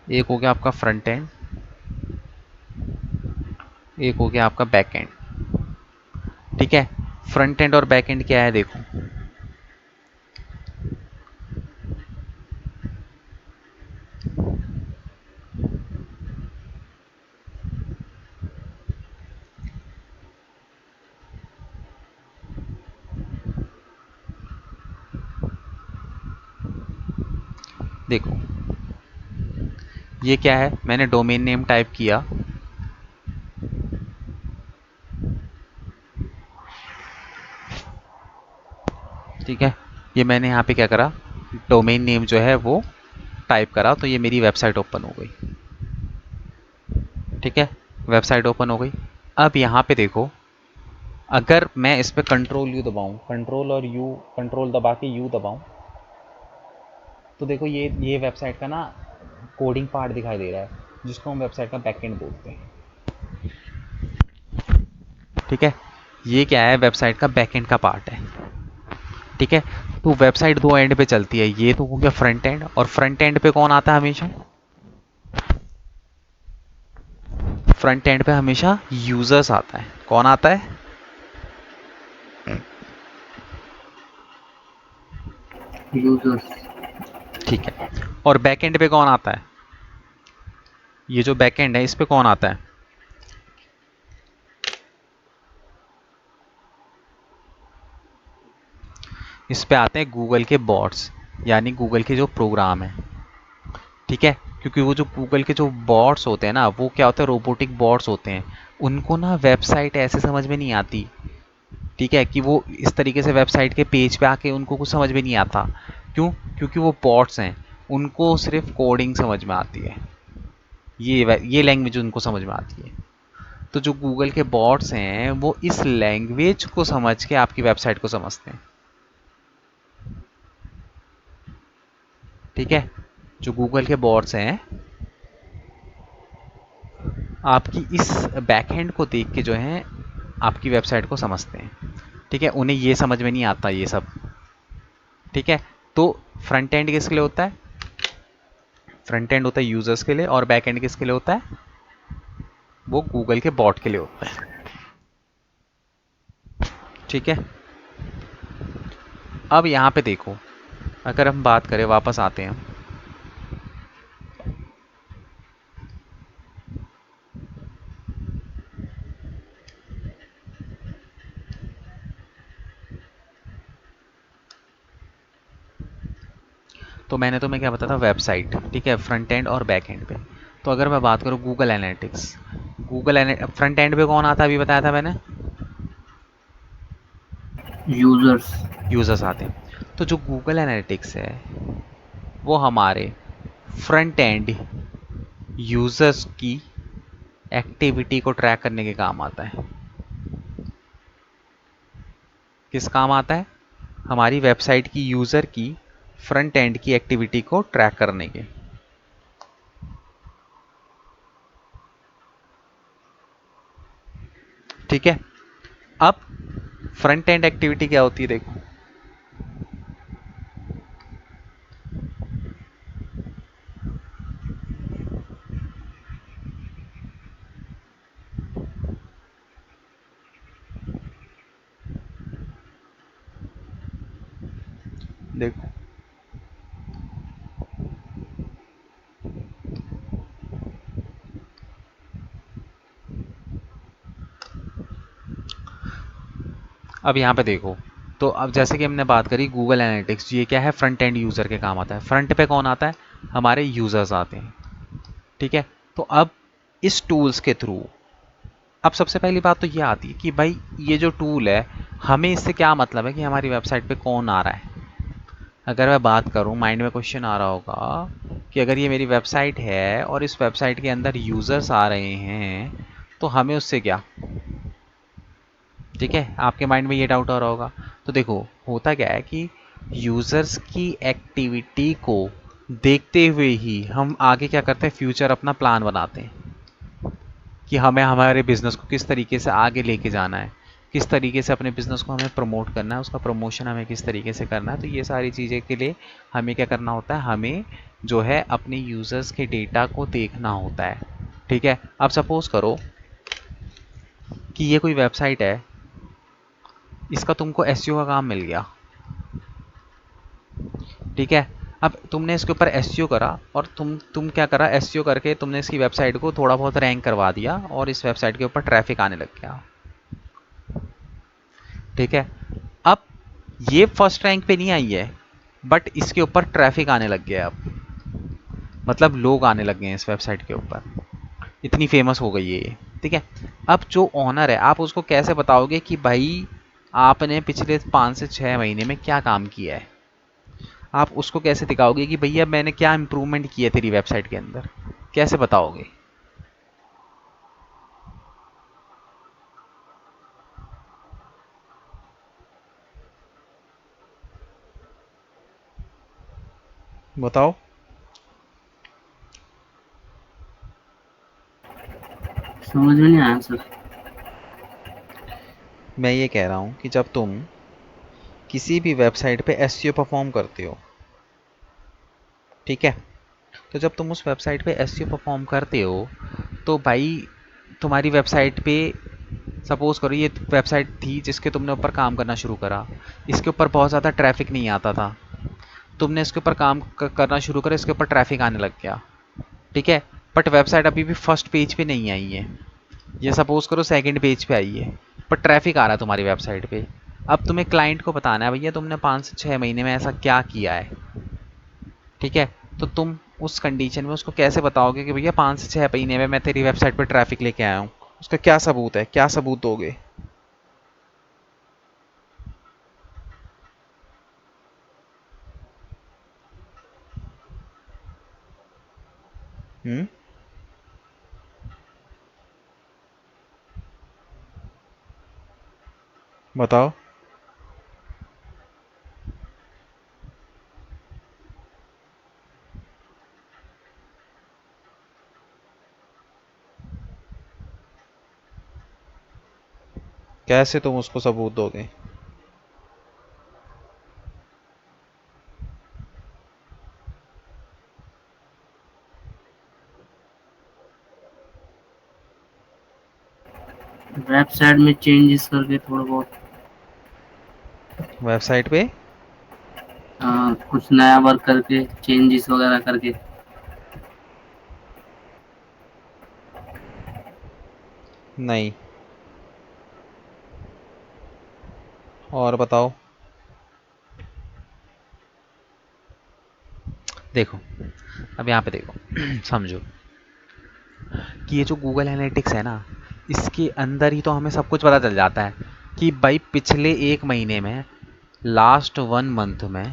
Speaker 1: एक हो गया आपका फ्रंट एंड, एक हो गया आपका बैक एंड। ठीक है, फ्रंट एंड और बैक एंड क्या है, देखो, देखो ये क्या है, मैंने डोमेन नेम टाइप किया। ठीक है, ये मैंने यहाँ पे क्या करा, डोमेन नेम जो है वो टाइप करा, तो ये मेरी वेबसाइट ओपन हो गई। ठीक है, वेबसाइट ओपन हो गई। अब यहाँ पे देखो, अगर मैं इस पर कंट्रोल यू दबाऊँ, कंट्रोल और यू, कंट्रोल दबा के यू दबाऊँ, तो देखो ये वेबसाइट का ना कोडिंग पार्ट दिखाई दे रहा है, जिसको हम वेबसाइट का बैकएंड बोलते हैं। ठीक है, ये क्या है, वेबसाइट का बैकएंड का पार्ट है। ठीक है, तो वेबसाइट दो एंड पे चलती है, ये तो हो गया फ्रंट एंड, और फ्रंट एंड पे कौन आता है हमेशा, फ्रंट एंड पे हमेशा यूजर्स आता है। कौन आता है,
Speaker 2: यूजर्स।
Speaker 1: ठीक है, और बैक एंड पे कौन आता है, ये जो बैक एंड है इस पे कौन आता है, इस पे आते हैं गूगल के बॉट्स, यानी गूगल के जो प्रोग्राम है। ठीक है, क्योंकि वो जो गूगल के जो बॉट्स होते हैं ना, वो क्या होते हैं, रोबोटिक बॉट्स होते हैं। उनको ना वेबसाइट ऐसे समझ में नहीं आती। ठीक है, कि वो इस तरीके से वेबसाइट के पेज पे आके उनको कुछ समझ में नहीं आता। क्यों, क्योंकि वो बॉट्स हैं, उनको सिर्फ कोडिंग समझ में आती है, ये लैंग्वेज उनको समझ में आती है। तो जो गूगल के बॉट्स हैं वो इस लैंग्वेज को समझ के आपकी वेबसाइट को समझते हैं। ठीक है, जो गूगल के बॉट्स हैं आपकी इस बैकएंड को देख के जो है आपकी वेबसाइट को समझते हैं। ठीक है, उन्हें ये समझ में नहीं आता ये सब। ठीक है, तो फ्रंट एंड किसके लिए होता है? फ्रंट एंड होता है यूजर्स के लिए, और बैक एंड किसके लिए होता है? वो गूगल के बॉट के लिए होता है। ठीक है, अब यहाँ पे देखो, अगर हम बात करें, वापस आते हैं, तो मैंने तुम्हें क्या बताया था? वेबसाइट। ठीक है, फ्रंट एंड और बैक एंड पे। तो अगर मैं बात करूँ गूगल एनालिटिक्स, फ्रंट एंड पे कौन आता है? अभी बताया था मैंने,
Speaker 2: यूजर्स।
Speaker 1: यूजर्स आते हैं। तो जो गूगल एनालिटिक्स है वो हमारे फ्रंट एंड यूजर्स की एक्टिविटी को ट्रैक करने के काम आता है। किस काम आता है? हमारी वेबसाइट की यूजर की फ्रंट एंड की एक्टिविटी को ट्रैक करने के। ठीक है, अब फ्रंट एंड एक्टिविटी क्या होती है? देखो, देखो अब यहाँ पे देखो, तो अब जैसे कि हमने बात करी गूगल एनालिटिक्स, ये क्या है? फ्रंट एंड यूजर के काम आता है। फ्रंट पे कौन आता है? हमारे यूजर्स आते हैं। ठीक है, तो अब इस टूल्स के थ्रू, अब सबसे पहली बात तो ये आती है कि भाई ये जो टूल है, हमें इससे क्या मतलब है कि हमारी वेबसाइट पे कौन आ रहा है। अगर मैं बात करूं, माइंड में क्वेश्चन आ रहा होगा कि अगर ये मेरी वेबसाइट है और इस वेबसाइट के अंदर यूजर्स आ रहे हैं तो हमें उससे क्या? ठीक है, आपके माइंड में ये डाउट आ रहा होगा। तो देखो, होता क्या है कि यूजर्स की एक्टिविटी को देखते हुए ही हम आगे क्या करते हैं? फ्यूचर अपना प्लान बनाते हैं कि हमें हमारे बिजनेस को किस तरीके से आगे लेके जाना है, किस तरीके से अपने बिजनेस को हमें प्रमोट करना है, उसका प्रमोशन हमें किस तरीके से करना है। तो ये सारी चीज़ें के लिए हमें क्या करना होता है? हमें जो है अपने यूजर्स के डेटा को देखना होता है। ठीक है, अब सपोज करो कि ये कोई वेबसाइट है, इसका तुमको एसईओ का काम मिल गया। ठीक है, अब तुमने इसके ऊपर एसईओ करा और तुम क्या करा? एसईओ करके तुमने इसकी वेबसाइट को थोड़ा बहुत रैंक करवा दिया और इस वेबसाइट के ऊपर ट्रैफिक आने लग गया। ठीक है, अब ये फर्स्ट रैंक पे नहीं आई है, बट इसके ऊपर ट्रैफिक आने लग गया है। अब मतलब लोग आने लग गए हैं इस वेबसाइट के ऊपर, इतनी फेमस हो गई है ये। ठीक है, अब जो ओनर है, आप उसको कैसे बताओगे कि भाई आपने पिछले 5 से 6 महीने में क्या काम किया है? आप उसको कैसे दिखाओगे कि भैया मैंने क्या इंप्रूवमेंट किया तेरी वेबसाइट के अंदर? कैसे बताओगे? बताओ।
Speaker 2: समझ में नहीं आया सर।
Speaker 1: मैं ये कह रहा हूँ कि जब तुम किसी भी वेबसाइट पे एसईओ परफॉर्म करते हो, ठीक है, तो जब तुम उस वेबसाइट पे एसईओ परफॉर्म करते हो तो भाई तुम्हारी वेबसाइट पे, सपोज करो ये वेबसाइट थी जिसके तुमने ऊपर काम करना शुरू करा, इसके ऊपर बहुत ज़्यादा ट्रैफिक नहीं आता था, तुमने इसके ऊपर काम करना शुरू करा, इसके ऊपर ट्रैफिक आने लग गया। ठीक है, बट वेबसाइट अभी भी फर्स्ट पेज पे नहीं आई है, ये सपोज करो सेकंड पेज पे आई है, पर ट्रैफिक आ रहा है तुम्हारी वेबसाइट पे। अब तुम्हें क्लाइंट को बताना है भैया तुमने 5 से 6 महीने में ऐसा क्या किया है। ठीक है, तो तुम उस कंडीशन में उसको कैसे बताओगे कि भैया 5 से 6 महीने में मैं तेरी वेबसाइट पर ट्रैफिक लेके आया हूँ? उसका क्या सबूत है? क्या सबूत दोगे? हम्म, बताओ। कैसे तुम उसको सबूत दोगे?
Speaker 2: वेबसाइट में चेंजेस करके थोड़ा बहुत
Speaker 1: वेबसाइट पे?
Speaker 2: कुछ नया वर्क करके चेंजेस वगैरह करके।
Speaker 1: नहीं। और बताओ। देखो, अब यहाँ पे देखो समझो कि ये जो गूगल एनालिटिक्स है ना, इसके अंदर ही तो हमें सब कुछ पता चल जाता है कि भाई पिछले एक महीने में, लास्ट 1 मंथ में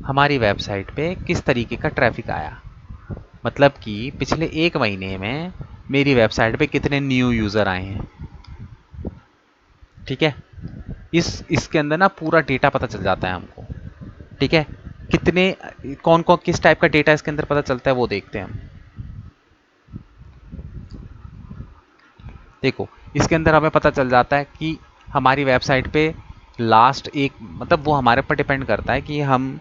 Speaker 1: हमारी वेबसाइट पे किस तरीके का ट्रैफिक आया। मतलब कि पिछले एक महीने में मेरी वेबसाइट पे कितने न्यू यूज़र आए हैं। ठीक है, इसके अंदर ना पूरा डेटा पता चल जाता है हमको। ठीक है, कितने, कौन कौन किस टाइप का डेटा इसके अंदर पता चलता है वो देखते हैं हम। देखो, इसके अंदर हमें पता चल जाता है कि हमारी वेबसाइट पे लास्ट एक, मतलब वो हमारे पर डिपेंड करता है कि हम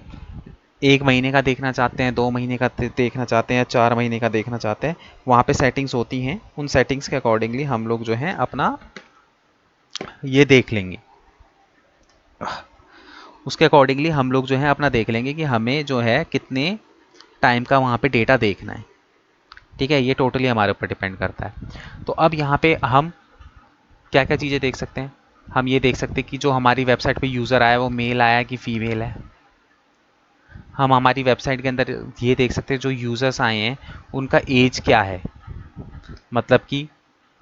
Speaker 1: 1 महीने का देखना चाहते हैं, 2 महीने का देखना चाहते हैं, या 4 महीने का देखना चाहते हैं। वहाँ पे सेटिंग्स होती हैं, उन सेटिंग्स के अकॉर्डिंगली हम लोग जो है अपना ये देख लेंगे। उसके अकॉर्डिंगली हम लोग जो है अपना देख लेंगे कि हमें जो है कितने टाइम का वहाँ पे डेटा देखना है। ठीक है, ये टोटली हमारे ऊपर डिपेंड करता है। तो अब यहाँ पे हम क्या क्या चीज़ें देख सकते हैं। हम ये देख सकते हैं कि जो हमारी वेबसाइट पे यूज़र आया वो मेल आया कि फीमेल है। हम हमारी वेबसाइट के अंदर ये देख सकते हैं जो यूज़र्स आए हैं उनका एज क्या है। मतलब कि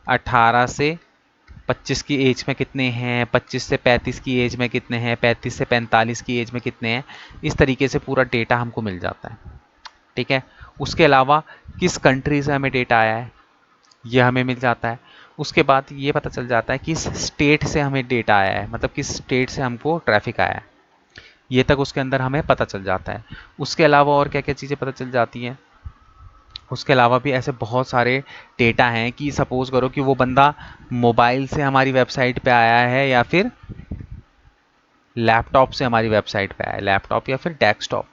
Speaker 1: 18 से 25 की एज में कितने हैं, 25 से 35 की एज में कितने हैं, 35 से 45 की एज में कितने हैं। इस तरीके से पूरा डेटा हमको मिल जाता है। ठीक है, उसके अलावा किस कंट्री से हमें डेटा आया है ये हमें मिल जाता है। उसके बाद ये पता चल जाता है किस स्टेट से हमें डेटा आया है, मतलब किस स्टेट से हमको ट्रैफिक आया है, ये तक उसके अंदर हमें पता चल जाता है। उसके अलावा और क्या क्या चीज़ें पता चल जाती हैं, उसके अलावा भी ऐसे बहुत सारे डेटा हैं कि सपोज़ करो कि वो बंदा मोबाइल से हमारी वेबसाइट पे आया है या फिर लैपटॉप से हमारी वेबसाइट पे आया है, लैपटॉप या फिर डेस्कटॉप।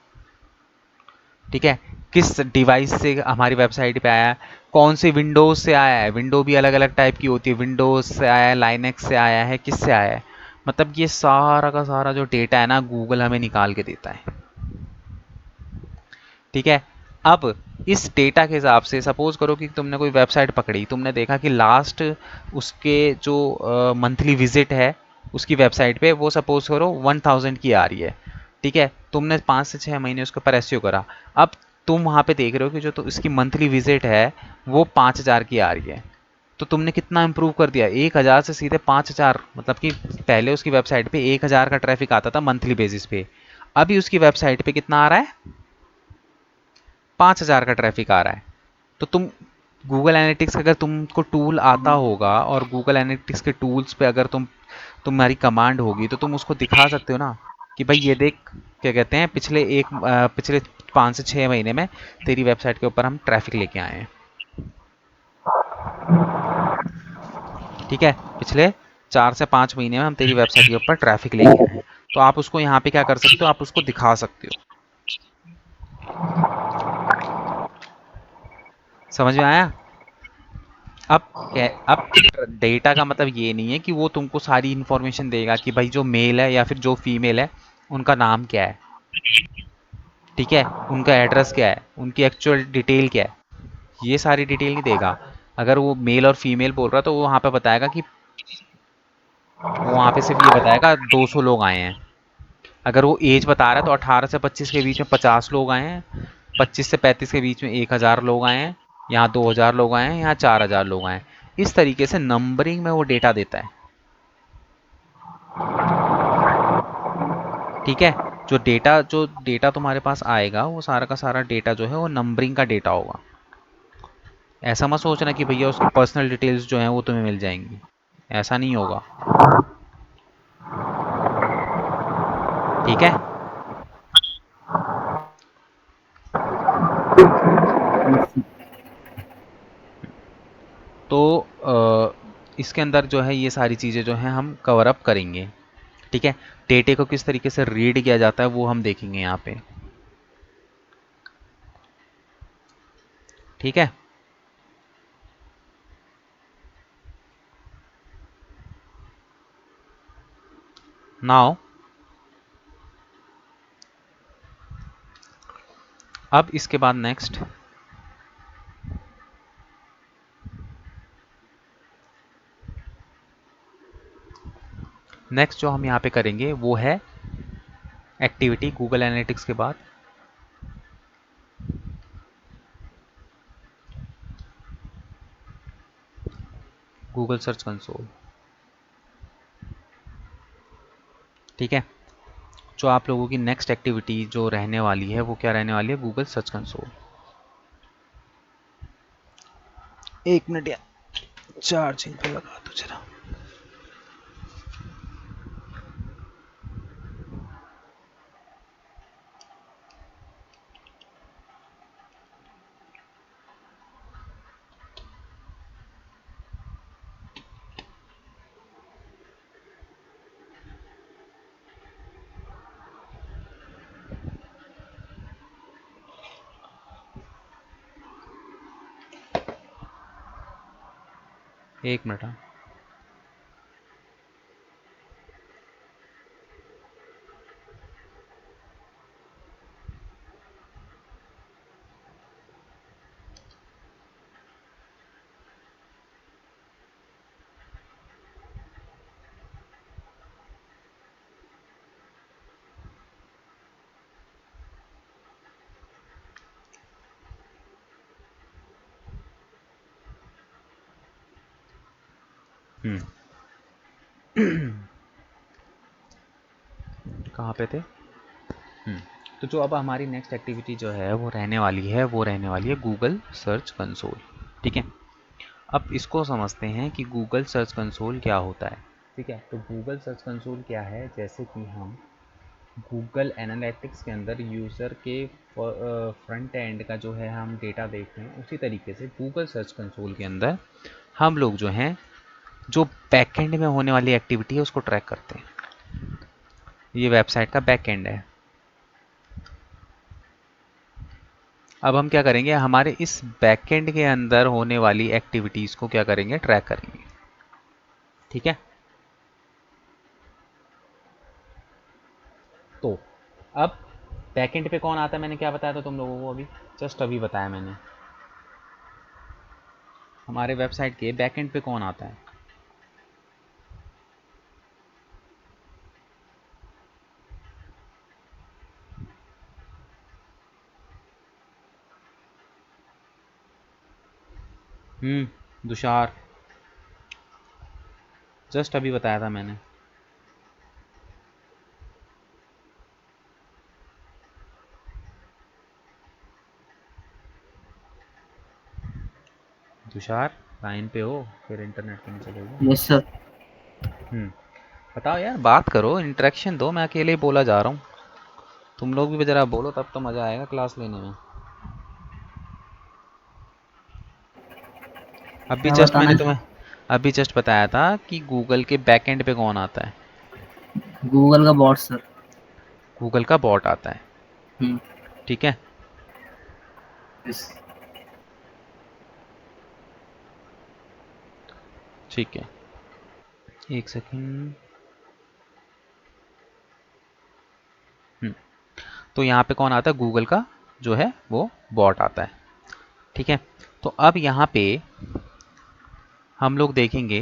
Speaker 1: ठीक है, किस डिवाइस से हमारी वेबसाइट पे आया है, कौन से विंडोज से आया है। विंडो भी अलग अलग टाइप की होती है, विंडोज से आया है, लाइनेक्स से आया है, किस से आया है। मतलब ये सारा का सारा जो डेटा है ना गूगल हमें निकाल के देता है। ठीक है, अब इस डेटा के हिसाब से सपोज करो कि तुमने कोई वेबसाइट पकड़ी, तुमने देखा कि लास्ट उसके जो मंथली विजिट है उसकी वेबसाइट पे वो सपोज करो 1000 की आ रही है। ठीक है, तुमने 5 से 6 महीने उसके ऊपर एसईओ करा। अब तुम वहाँ पे देख रहे हो कि जो तो इसकी मंथली विजिट है वो 5000 की आ रही है। तो तुमने कितना इंप्रूव कर दिया, 1000 से सीधे 5000। मतलब कि पहले उसकी वेबसाइट पे 1000 का ट्रैफिक आता था मंथली बेसिस पे, अभी उसकी वेबसाइट पे कितना आ रहा है, 5000 का ट्रैफिक आ रहा है। तो तुम गूगल एनालिटिक्स अगर तुमको टूल आता होगा और गूगल एनालिटिक्स के टूल्स पे अगर तुम्हारी कमांड होगी तो तुम उसको दिखा सकते हो ना कि भाई ये देख, क्या कहते हैं, पिछले 5 से 6 महीने में तेरी वेबसाइट के ऊपर हम ट्रैफिक लेके आए हैं। ठीक है, पिछले 4 से 5 महीने में हम तेरी वेबसाइट के ऊपर ट्रैफिक लेके आए हैं। तो आप उसको यहाँ पे क्या कर सकते हो, आप उसको दिखा सकते हो। समझ में आया? अब डेटा का मतलब ये नहीं है कि वो तुमको सारी इन्फॉर्मेशन देगा कि भाई जो मेल है या फिर जो फीमेल है उनका नाम क्या है। ठीक है, उनका एड्रेस क्या है, उनकी एक्चुअल डिटेल क्या है, ये सारी डिटेल नहीं देगा। अगर वो मेल और फीमेल बोल रहा तो वो वहाँ पे बताएगा कि वो वहाँ पे सिर्फ ये बताएगा 200 लोग आए हैं। अगर वो एज बता रहा है तो 18 से 25 के बीच में 50 लोग आए हैं, 25 से 35 के बीच में 1000 लोग आए हैं, यहाँ 2000 लोग आए हैं, यहाँ 4000 लोग आए हैं। इस तरीके से नंबरिंग में वो डेटा देता है। ठीक है, जो डेटा तुम्हारे पास आएगा वो सारा का सारा डेटा जो है वो नंबरिंग का डेटा होगा। ऐसा मत सोचना कि भैया उसकी पर्सनल डिटेल्स जो हैं वो तुम्हें मिल जाएंगी, ऐसा नहीं होगा। ठीक है। तो इसके अंदर जो है ये सारी चीज़ें जो हैं हम कवर अप करेंगे। ठीक है। डेटे को किस तरीके से रीड किया जाता है वो हम देखेंगे यहाँ पे। ठीक है। नाउ अब इसके बाद नेक्स्ट जो हम यहाँ पे करेंगे वो है एक्टिविटी। गूगल एनालिटिक्स के बाद गूगल सर्च कंसोल। ठीक है। जो आप लोगों की नेक्स्ट एक्टिविटी जो रहने वाली है वो क्या रहने वाली है? Google search console. एक मिनट यार, चार्जिंग पे लगा दो जरा। एक मिनट। हाँ। कहाँ पे थे? तो जो अब हमारी नेक्स्ट एक्टिविटी जो है वो रहने वाली है गूगल सर्च कंसोल। ठीक है। अब इसको समझते हैं कि गूगल सर्च कंसोल क्या होता है। ठीक है। तो गूगल सर्च कंसोल क्या है? जैसे कि हम गूगल एनालिटिक्स के अंदर यूज़र के फ्रंट एंड का जो है हम डेटा देखते हैं, उसी तरीके से गूगल सर्च कंसोल के अंदर हम लोग जो हैं जो बैक एंड में होने वाली एक्टिविटी है उसको ट्रैक करते हैं। ये वेबसाइट का बैक एंड है। अब हम क्या करेंगे? हमारे इस बैक एंड के अंदर होने वाली एक्टिविटीज़ को क्या करेंगे? ट्रैक करेंगे। ठीक है। तो अब बैकएंड पे कौन आता है? मैंने क्या बताया था तुम लोगों को अभी? जस्ट अभी बताया मैंने। हमारे वेबसाइट के बैकएंड पे कौन आता है? तुषार, जस्ट अभी बताया था मैंने। तुषार लाइन पे हो? फिर इंटरनेट पे नहीं चलेगा।
Speaker 2: Yes sir.
Speaker 1: बताओ यार, बात करो, इंटरेक्शन दो। मैं अकेले ही बोला जा रहा हूँ। तुम लोग भी जरा बोलो, तब तो मज़ा आएगा क्लास लेने में। अभी
Speaker 2: क्या
Speaker 1: जस्ट
Speaker 2: बताना
Speaker 1: मैंने
Speaker 2: है
Speaker 1: तुम्हें
Speaker 2: सर?
Speaker 1: अभी जस्ट बताया था कि गूगल के बैकएंड पे कौन आता है?
Speaker 2: गूगल का बॉट सर।
Speaker 1: गूगल का बॉट आता है।
Speaker 2: हम्म।
Speaker 1: ठीक है।
Speaker 2: यस।
Speaker 1: ठीक है, एक सेकंड। तो यहाँ पे कौन आता है? गूगल का जो है वो बॉट आता है। ठीक है। तो अब यहाँ पे हम लोग देखेंगे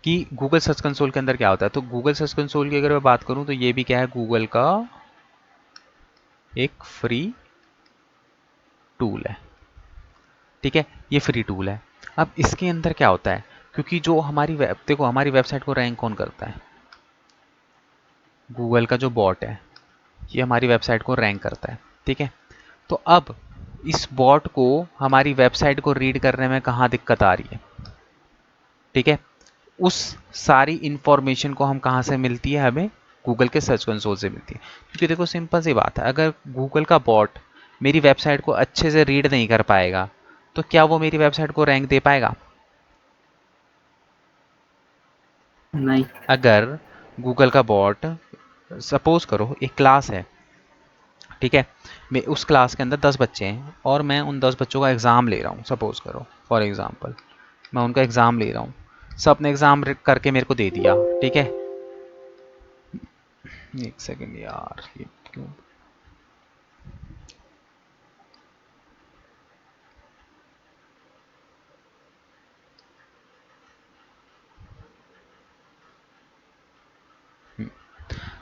Speaker 1: कि गूगल सर्च कंसोल के अंदर क्या होता है। तो गूगल सर्च कंसोल की अगर मैं बात करूँ तो ये भी क्या है? गूगल का एक फ्री टूल है। ठीक है। ये फ्री टूल है। अब इसके अंदर क्या होता है? क्योंकि जो हमारी देखो, हमारी वेबसाइट को रैंक कौन करता है? गूगल का जो बॉट है ये हमारी वेबसाइट को रैंक करता है। ठीक है। तो अब इस बॉट को हमारी वेबसाइट को रीड करने में कहाँ दिक्कत आ रही है? ठीक है। उस सारी इंफॉर्मेशन को हम कहाँ से मिलती है, हमें गूगल के सर्च कंसोल से मिलती है। क्योंकि देखो सिंपल सी बात है, अगर गूगल का बॉट मेरी वेबसाइट को अच्छे से रीड नहीं कर पाएगा तो क्या वो मेरी वेबसाइट को रैंक दे पाएगा?
Speaker 2: नहीं।
Speaker 1: अगर गूगल का बॉट, सपोज करो एक क्लास है, ठीक है, मैं उस क्लास के अंदर 10 बच्चे हैं और मैं उन 10 बच्चों का एग्ज़ाम ले रहा हूँ, सपोज करो फॉर एग्ज़ाम्पल मैं उनका एग्ज़ाम ले रहा हूँ, सब ने एग्ज़ाम करके मेरे को दे दिया, ठीक है। एक सेकंड यार, ये क्यों?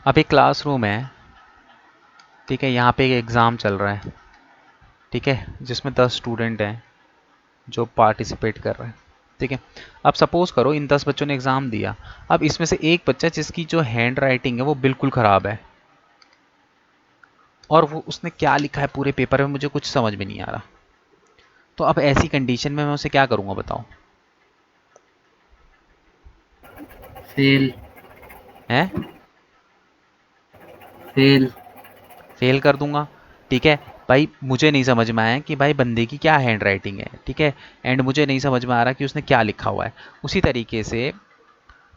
Speaker 1: अब एक क्लासरूम है, ठीक है, यहाँ पे एक एग्ज़ाम चल रहा है, ठीक है, जिसमें 10 स्टूडेंट हैं जो पार्टिसिपेट कर रहे हैं, ठीक है। अब सपोज करो इन 10 बच्चों ने एग्ज़ाम दिया, अब इसमें से एक बच्चा जिसकी जो हैंड राइटिंग है वो बिल्कुल ख़राब है, और वो उसने क्या लिखा है पूरे पेपर में मुझे कुछ समझ में नहीं आ रहा, तो अब ऐसी कंडीशन में मैं उसे क्या करूँगा बताओ?
Speaker 2: फेल।
Speaker 1: हैं?
Speaker 2: फेल।
Speaker 1: फेल कर दूंगा, ठीक है। भाई मुझे नहीं समझ में आया कि भाई बंदे की क्या हैंड राइटिंग है, ठीक है, एंड मुझे नहीं समझ में आ रहा कि उसने क्या लिखा हुआ है। उसी तरीके से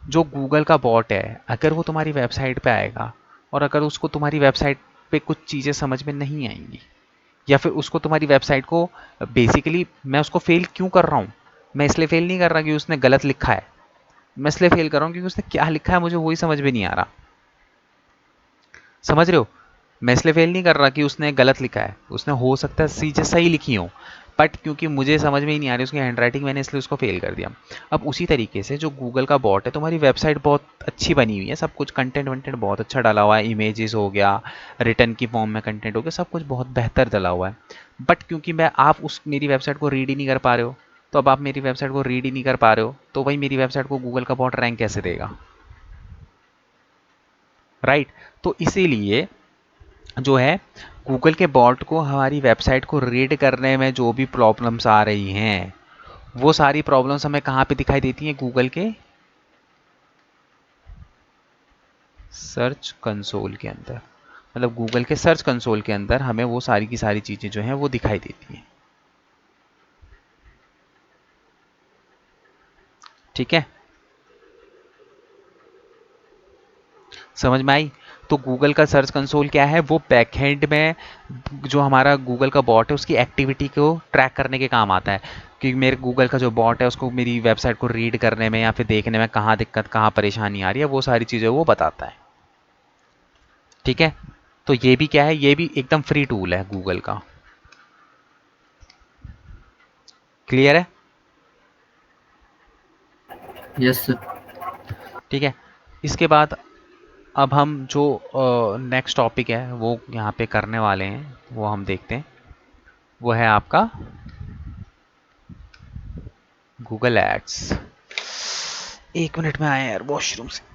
Speaker 1: जो गूगल का बॉट है, अगर वो तुम्हारी वेबसाइट पे आएगा और अगर उसको तुम्हारी वेबसाइट पे कुछ चीज़ें समझ में नहीं आएंगी, या फिर उसको तुम्हारी वेबसाइट को, बेसिकली मैं उसको फेल क्यों कर रहा हूँ, मैं इसलिए फेल नहीं कर रहा कि उसने गलत लिखा है, मैं इसलिए फेल कर रहा हूँ क्योंकि उसने क्या लिखा है मुझे वही समझ में नहीं आ रहा। समझ रहे हो? मैं इसलिए फेल नहीं कर रहा कि उसने गलत लिखा है, उसने हो सकता है चीज़ें सही लिखी हो, बट क्योंकि मुझे समझ में ही नहीं आ रही उसकी हैंड राइटिंग, मैंने इसलिए उसको फेल कर दिया। अब उसी तरीके से जो गूगल का बॉट है, तुम्हारी वेबसाइट बहुत अच्छी बनी हुई है, सब कुछ कंटेंट वंटेंट बहुत अच्छा डाला हुआ है, इमेजेस हो गया, रिटर्न की फॉर्म में कंटेंट हो गया, सब कुछ बहुत बेहतर डाला हुआ है, बट क्योंकि मैं आप उस मेरी वेबसाइट को रीड ही नहीं कर पा रहे हो, तो अब आप मेरी वेबसाइट को रीड ही नहीं कर पा रहे हो तो भाई मेरी वेबसाइट को गूगल का बॉट रैंक कैसे देगा? राइट। तो इसीलिए जो है गूगल के बॉट को हमारी वेबसाइट को रीड करने में जो भी प्रॉब्लम्स आ रही हैं, वो सारी प्रॉब्लम्स हमें कहाँ पे दिखाई देती हैं? गूगल के सर्च कंसोल के अंदर, मतलब गूगल के सर्च कंसोल के अंदर हमें वो सारी की सारी चीज़ें जो हैं वो दिखाई देती हैं, ठीक है, समझ में आई? तो गूगल का सर्च कंसोल क्या है? वो बैकएंड में जो हमारा गूगल का बॉट है उसकी एक्टिविटी को ट्रैक करने के काम आता है, कि मेरे गूगल का जो बॉट है उसको मेरी वेबसाइट को रीड करने में या फिर देखने में कहाँ दिक्कत, कहाँ परेशानी आ रही है, वो सारी चीज़ें वो बताता है, ठीक है। तो ये भी क्या है, ये भी एकदम फ्री टूल है गूगल का। क्लियर है?
Speaker 2: Yes sir.
Speaker 1: ठीक है। इसके बाद अब हम जो नेक्स्ट टॉपिक है वो यहाँ पे करने वाले हैं, वो हम देखते हैं, वो है आपका गूगल एड्स। 1 मिनट में आए यार वॉशरूम से।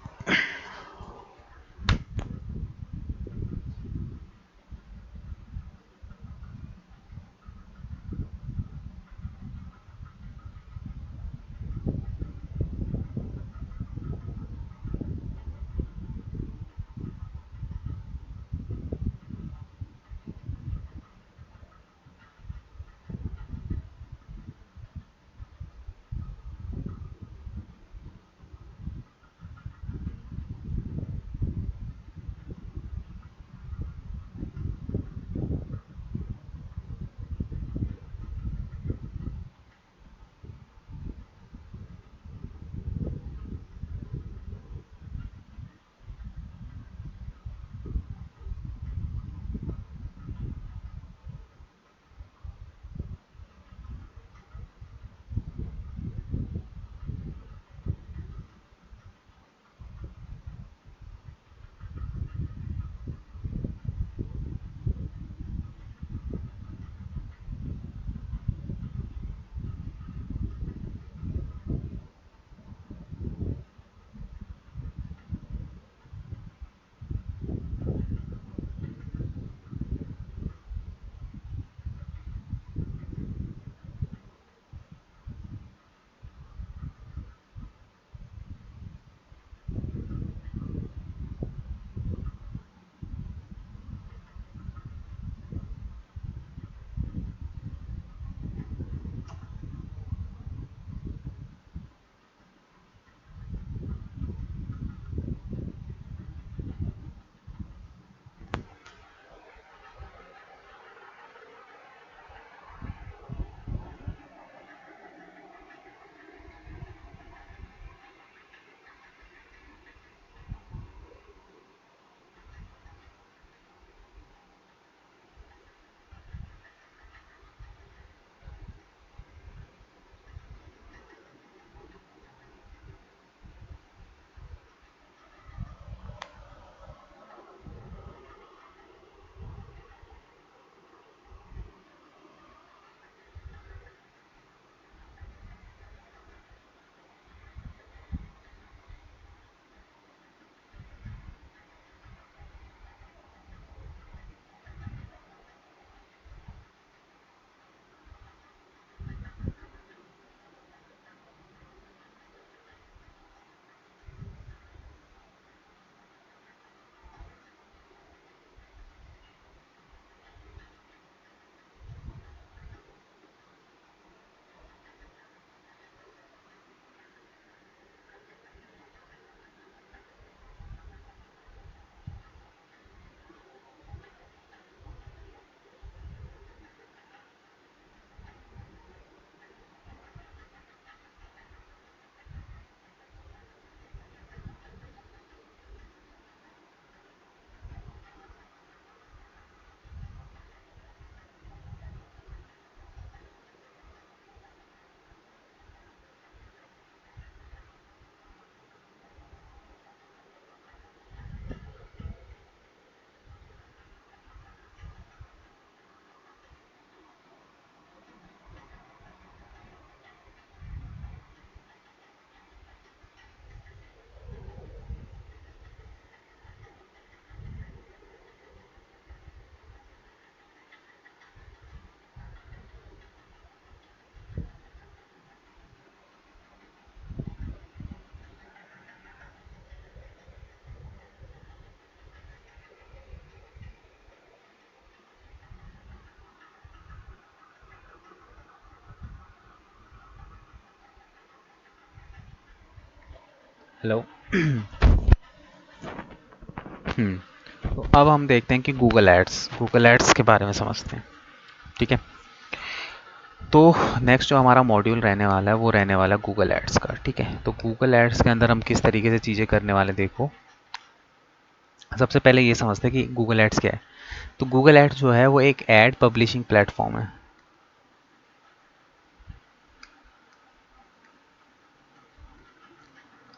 Speaker 1: हेलो। तो अब हम देखते हैं कि गूगल एड्स के बारे में समझते हैं। ठीक है। तो नेक्स्ट जो हमारा मॉड्यूल रहने वाला है वो रहने वाला है गूगल एड्स का। ठीक है। तो गूगल एड्स के अंदर हम किस तरीके से चीज़ें करने वाले देखो, सबसे पहले ये समझते हैं कि गूगल एड्स क्या है। तो गूगल एड्स जो है वो एक एड पब्लिशिंग प्लेटफॉर्म है।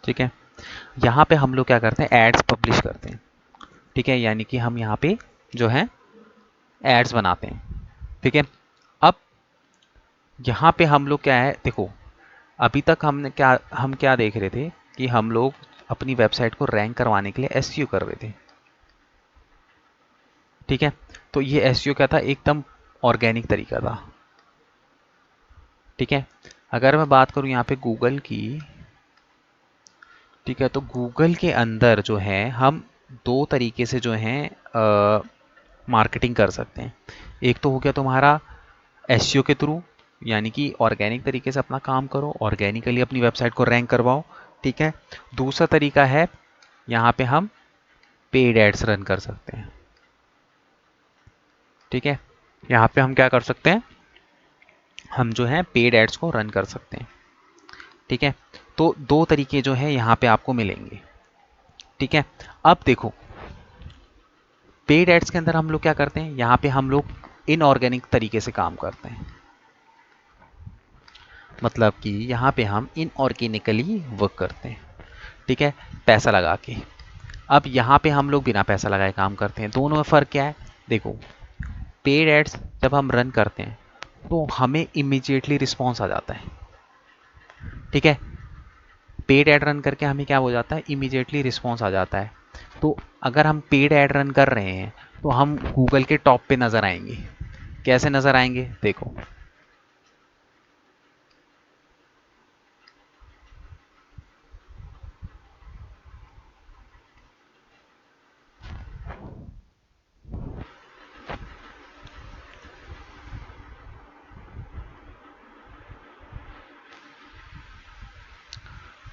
Speaker 1: ठीक है। यहाँ पे हम लोग क्या करते हैं, एड्स पब्लिश करते हैं। ठीक है। यानी कि हम यहाँ पे जो है एड्स बनाते हैं। ठीक है। अब यहाँ पे हम लोग क्या है, देखो अभी तक हम क्या देख रहे थे कि हम लोग अपनी वेबसाइट को रैंक करवाने के लिए एसईओ कर रहे थे। ठीक है। तो ये एसईओ क्या था, एकदम ऑर्गेनिक तरीका था। ठीक है। अगर मैं बात करूं यहाँ पे गूगल की, ठीक है, तो गूगल के अंदर जो है हम दो तरीके से जो है मार्केटिंग कर सकते हैं। एक तो हो गया तुम्हारा एसईओ के थ्रू, यानी कि ऑर्गेनिक तरीके से अपना काम करो, ऑर्गेनिकली अपनी वेबसाइट को रैंक करवाओ। ठीक है। दूसरा तरीका है यहाँ पे हम पेड एड्स रन कर सकते हैं। ठीक है। यहाँ पे हम क्या कर सकते हैं, हम जो है पेड एड्स को रन कर सकते हैं। ठीक है। तो दो तरीके जो है यहाँ पे आपको मिलेंगे। ठीक है। अब देखो पेड एड्स के अंदर हम लोग क्या करते हैं, यहाँ पे हम लोग इनऑर्गेनिक तरीके से काम करते हैं। मतलब कि यहाँ पे हम इनऑर्गेनिकली वर्क करते हैं। ठीक है। पैसा लगा के। अब यहाँ पे हम लोग बिना पैसा लगाए काम करते हैं। दोनों में फ़र्क क्या है, देखो पेड एड्स जब हम रन करते हैं तो हमें इमीडिएटली रिस्पॉन्स आ जाता है। ठीक है। पेड ऐड रन करके हमें क्या हो जाता है, इमीडिएटली रिस्पॉन्स आ जाता है। तो अगर हम पेड ऐड रन कर रहे हैं तो हम गूगल के टॉप पे नज़र आएंगे। कैसे नज़र आएंगे, देखो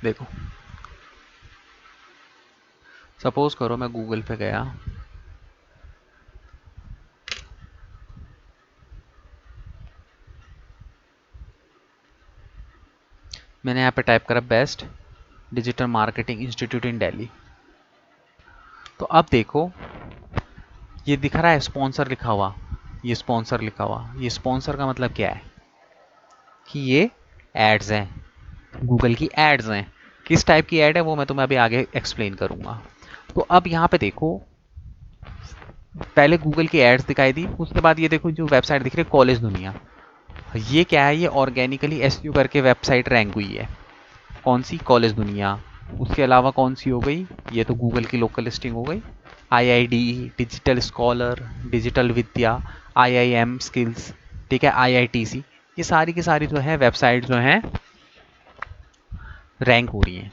Speaker 1: देखो सपोज करो मैं गूगल पे गया, मैंने यहाँ पे टाइप करा बेस्ट डिजिटल मार्केटिंग इंस्टीट्यूट इन दिल्ली। तो अब देखो ये दिख रहा है स्पॉन्सर लिखा हुआ, ये स्पॉन्सर लिखा हुआ, ये स्पॉन्सर का मतलब क्या है कि ये एड्स हैं, गूगल की एड्स हैं। किस टाइप की एड है वो मैं तुम्हें अभी आगे एक्सप्लेन करूंगा। तो अब यहाँ पे देखो पहले गूगल की एड्स दिखाई दी, उसके बाद ये देखो जो वेबसाइट दिख रही है कॉलेज दुनिया, ये क्या है, ये ऑर्गेनिकली एसईओ करके वेबसाइट रैंक हुई है। कौन सी, कॉलेज दुनिया। उसके अलावा कौन सी हो गई, ये तो गूगल की लोकल लिस्टिंग हो गई, आईआईडी, डिजिटल स्कॉलर, डिजिटल विद्या, आईआईएम स्किल्स, ठीक है, आईआईटीसी, ये सारी की सारी जो है वेबसाइट जो है रैंक हो रही हैं।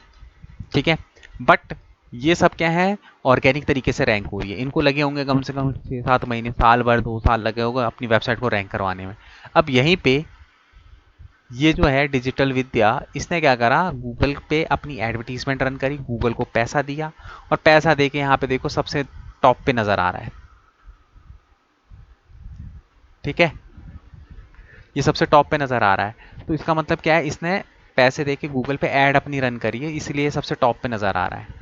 Speaker 1: ठीक है। बट ये सब क्या है, ऑर्गेनिक तरीके से रैंक हो रही है। इनको लगे होंगे कम से कम 6-7 महीने, साल भर, 2 साल लगे होंगे अपनी वेबसाइट को रैंक करवाने में। अब यहीं पे ये जो है डिजिटल विद्या, इसने क्या करा, गूगल पे अपनी एडवर्टीजमेंट रन करी, गूगल को पैसा दिया, और पैसा दे के यहाँ पे देखो सबसे टॉप पे नजर आ रहा है। ठीक है। ये सबसे टॉप पे नजर आ रहा है, तो इसका मतलब क्या है, इसने पैसे दे के गूगल पे ऐड अपनी रन करी है, इसलिए सबसे टॉप पे नजर आ रहा है।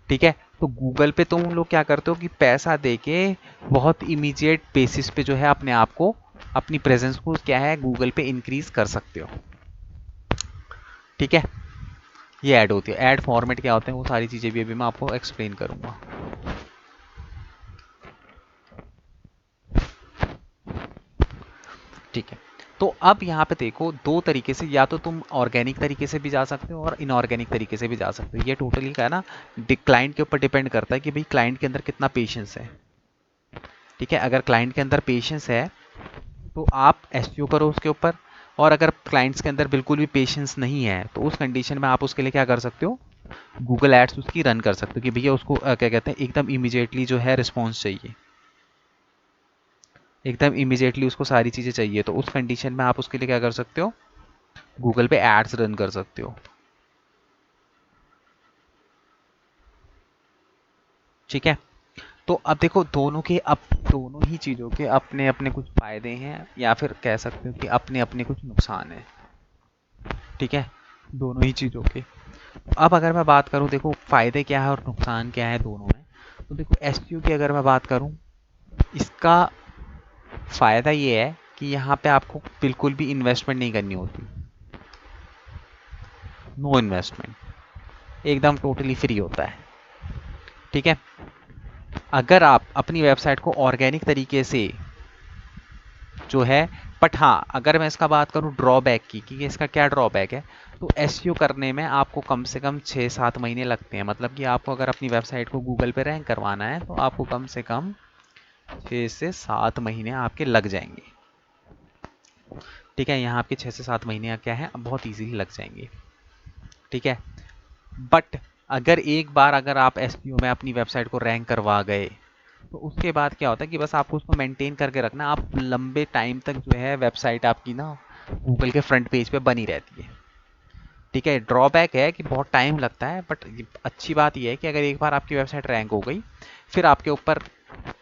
Speaker 1: ठीक है। तो गूगल पे तुम लोग क्या करते हो कि पैसा देके बहुत इमीडिएट बेसिस पे जो है अपने आप को, अपनी प्रेजेंस को क्या है गूगल पे इंक्रीज कर सकते हो। ठीक है। ये ऐड होती है, ऐड फॉर्मेट क्या होते हैं वो सारी चीजें भी अभी मैं आपको एक्सप्लेन करूंगा। ठीक है। तो अब यहाँ पे देखो दो तरीके से, या तो तुम ऑर्गेनिक तरीके से भी जा सकते हो और इनऑर्गेनिक तरीके से भी जा सकते हो। ये टोटली क्या है ना, क्लाइंट के ऊपर डिपेंड करता है कि भाई क्लाइंट के अंदर कितना पेशेंस है। ठीक है। अगर क्लाइंट के अंदर पेशेंस है तो आप एसईओ करो उसके ऊपर, और अगर क्लाइंट्स के अंदर बिल्कुल भी पेशेंस नहीं है तो उस कंडीशन में आप उसके लिए क्या कर सकते हो, गूगल एड्स उसकी रन कर सकते हो कि भैया उसको क्या कहते हैं, एकदम इमीडिएटली जो है रिस्पॉन्स चाहिए, एकदम इमीडिएटली उसको सारी चीज़ें चाहिए। तो उस कंडीशन में आप उसके लिए क्या कर सकते हो, गूगल पे एड्स रन कर सकते हो। ठीक है। तो अब देखो दोनों के, अब दोनों ही चीज़ों के अपने अपने कुछ फायदे हैं, या फिर कह सकते हो कि अपने अपने कुछ नुकसान हैं। ठीक है, दोनों ही चीज़ों के। अब अगर मैं बात करूं, देखो फायदे क्या है और नुकसान क्या है दोनों में। तो देखो एसईओ की अगर मैं बात करूं, इसका फायदा ये है कि यहाँ पे आपको बिल्कुल भी इन्वेस्टमेंट नहीं करनी होती, नो इन्वेस्टमेंट, एकदम टोटली फ्री होता है। ठीक है, अगर आप अपनी वेबसाइट को ऑर्गेनिक तरीके से जो है, बट हाँ अगर मैं इसका बात करूँ ड्रॉबैक की कि इसका क्या ड्रॉबैक है, तो एसईओ करने में आपको कम से कम 6-7 महीने लगते हैं। मतलब कि आपको अगर अपनी वेबसाइट को गूगल पे रैंक करवाना है तो आपको कम से कम 6 से 7 महीने आपके लग जाएंगे। ठीक है, यहाँ आपके 6 से 7 महीने क्या है, बहुत इजीली लग जाएंगे। ठीक है, बट अगर एक बार अगर आप एसईओ में अपनी वेबसाइट को रैंक करवा गए, तो उसके बाद क्या होता है कि बस आपको उसको मेंटेन करके रखना, आप लंबे टाइम तक जो है वेबसाइट आपकी ना गूगल के फ्रंट पेज पे बनी रहती है। ठीक है, ड्रॉबैक है कि बहुत टाइम लगता है, बट अच्छी बात यह है कि अगर एक बार आपकी वेबसाइट रैंक हो गई, फिर आपके ऊपर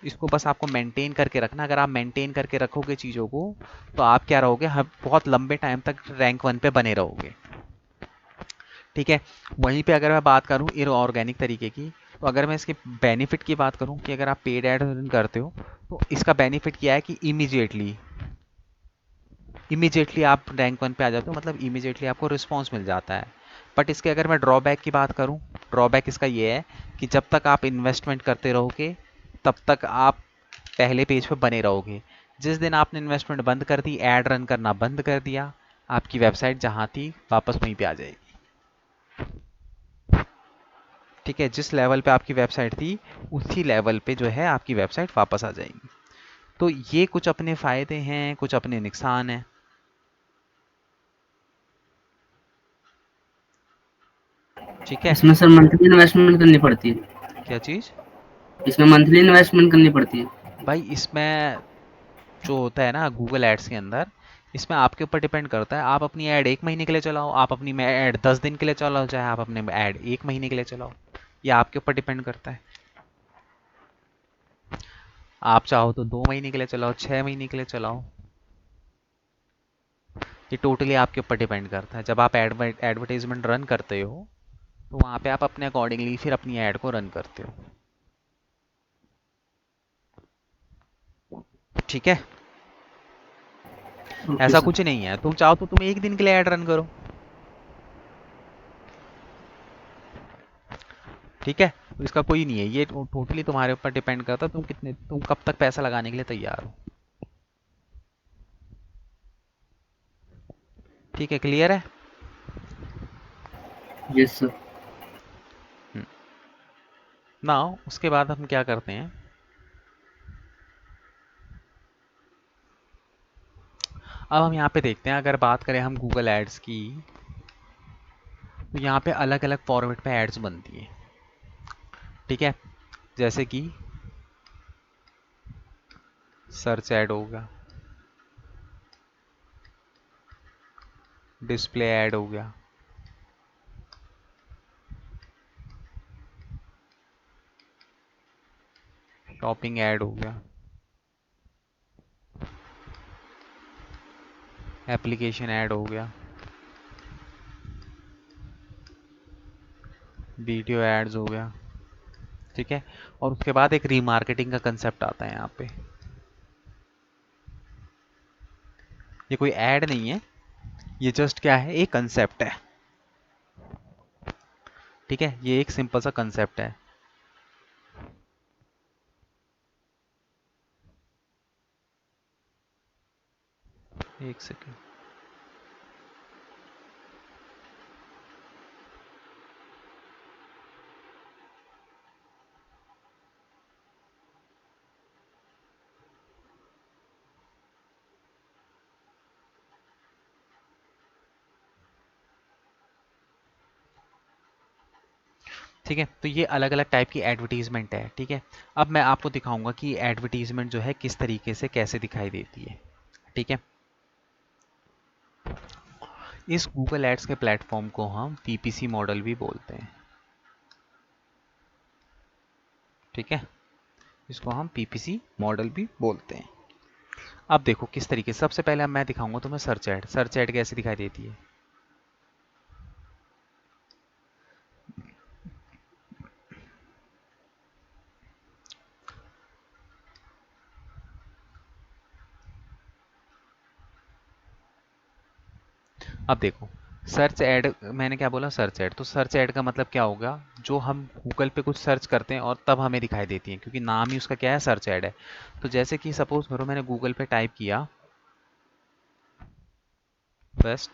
Speaker 1: इसको बस आपको मेंटेन करके रखना। अगर आप मेंटेन करके रखोगे चीज़ों को, तो आप क्या रहोगे, बहुत लंबे टाइम तक रैंक 1 पे बने रहोगे। ठीक है, वहीं पे अगर मैं बात करूं इनऑर्गेनिक तरीके की, तो अगर मैं इसके बेनिफिट की बात करूं कि अगर आप पेड एड रन करते हो, तो इसका बेनिफिट क्या है कि इमीडिएटली आप रैंक 1 पे आ जाते हो, मतलब इमीडिएटली आपको रिस्पॉन्स मिल जाता है। बट इसके अगर मैं ड्रॉबैक की बात करूं, ड्रॉबैक इसका ये है कि जब तक आप इन्वेस्टमेंट करते रहोगे, तब तक आप पहले पेज पे बने रहोगे। जिस दिन आपने इन्वेस्टमेंट बंद कर दी, एड रन करना बंद कर दिया, आपकी वेबसाइट जहां थी वापस वहीं पे आ जाएगी। ठीक है, जिस लेवल पे आपकी वेबसाइट थी, उसी लेवल पे जो है आपकी वेबसाइट वापस आ जाएगी। तो ये कुछ अपने फायदे हैं, कुछ अपने नुकसान हैं। ठीक है,
Speaker 2: इसमें सर मंथली इन्वेस्टमेंट करनी पड़ती है?
Speaker 1: क्या चीज़?
Speaker 2: इसमें मंथली इन्वेस्टमेंट करनी पड़ती है?
Speaker 1: भाई इसमें जो होता है ना गूगल एड्स के अंदर, इसमें आपके ऊपर डिपेंड करता है। आप अपनी ऐड 1 महीने के लिए चलाओ, आप अपनी ऐड 10 दिन के लिए चलाओ, चाहे आप अपने ऐड 1 महीने के लिए चलाओ, ये आपके ऊपर डिपेंड करता है। आप चाहो तो 2 महीने के लिए चलाओ, 6 महीने के लिए चलाओ, ये टोटली आपके ऊपर डिपेंड करता है। जब आप एडवर्टाइजमेंट रन करते हो, तो वहाँ पे आप अपने अकॉर्डिंगली फिर अपनी ऐड को रन करते हो। ठीक है,
Speaker 2: ओके
Speaker 1: ऐसा
Speaker 2: सर।
Speaker 1: कुछ नहीं है, तुम चाहो तो तुम 1 दिन के लिए ऐड रन करो। ठीक है, तो इसका कोई नहीं है, ये टोटली तुम्हारे ऊपर डिपेंड करता है तुम कब तक पैसा लगाने के लिए तैयार हो। ठीक है, क्लियर है?
Speaker 2: Yes sir.
Speaker 1: ना उसके बाद हम क्या करते हैं, अब हम यहाँ पे देखते हैं, अगर बात करें हम गूगल एड्स की, तो यहाँ पे अलग अलग फॉर्मेट पे एड्स बनती हैं। ठीक है, जैसे कि सर्च ऐड हो गया, डिस्प्ले ऐड हो गया, शॉपिंग ऐड हो गया, एप्लीकेशन ऐड हो गया, वीडियो एड्स हो गया। ठीक है, और उसके बाद एक रीमार्केटिंग का कंसेप्ट आता है यहाँ पे। ये कोई ऐड नहीं है, ये जस्ट क्या है, एक कंसेप्ट है। ठीक है, ये एक सिंपल सा कंसेप्ट है। एक सेकेंड, ठीक है, तो ये अलग अलग टाइप की एडवर्टीजमेंट है। ठीक है, अब मैं आपको दिखाऊंगा कि एडवर्टीजमेंट जो है किस तरीके से कैसे दिखाई देती है। ठीक है, इस गूगल एड्स के प्लेटफॉर्म को हम पीपीसी मॉडल भी बोलते हैं। ठीक है, इसको हम पीपीसी मॉडल भी बोलते हैं। अब देखो किस तरीके से, सबसे पहले अब मैं दिखाऊंगा तुम्हें सर्च ऐड। सर्च ऐड कैसे दिखाई देती है। अब देखो सर्च ऐड, मैंने क्या बोला, सर्च ऐड। तो सर्च ऐड का मतलब क्या होगा, जो हम गूगल पे कुछ सर्च करते हैं और तब हमें दिखाई देती है, क्योंकि नाम ही उसका क्या है, सर्च ऐड है। तो जैसे कि सपोज करो मैंने गूगल पे टाइप किया बेस्ट,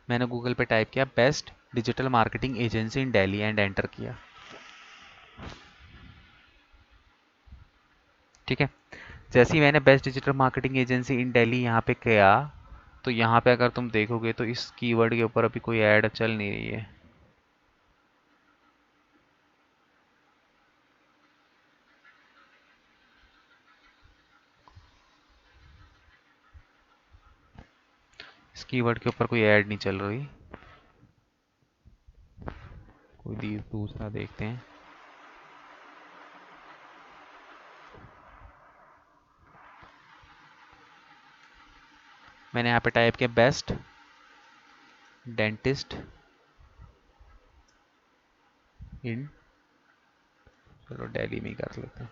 Speaker 1: मैंने गूगल पे टाइप किया best digital marketing agency in Delhi and enter किया। ठीक है, जैसे ही मैंने बेस्ट डिजिटल मार्केटिंग एजेंसी इन दिल्ली यहाँ पे किया, तो यहाँ पे अगर तुम देखोगे तो इस कीवर्ड के ऊपर अभी कोई ऐड चल नहीं रही है। इस कीवर्ड के ऊपर कोई ऐड नहीं चल रही। कोई दूसरा देखते हैं। मैंने यहाँ पे टाइप किया बेस्ट डेंटिस्ट इन, चलो दिल्ली में ही कर लेते हैं।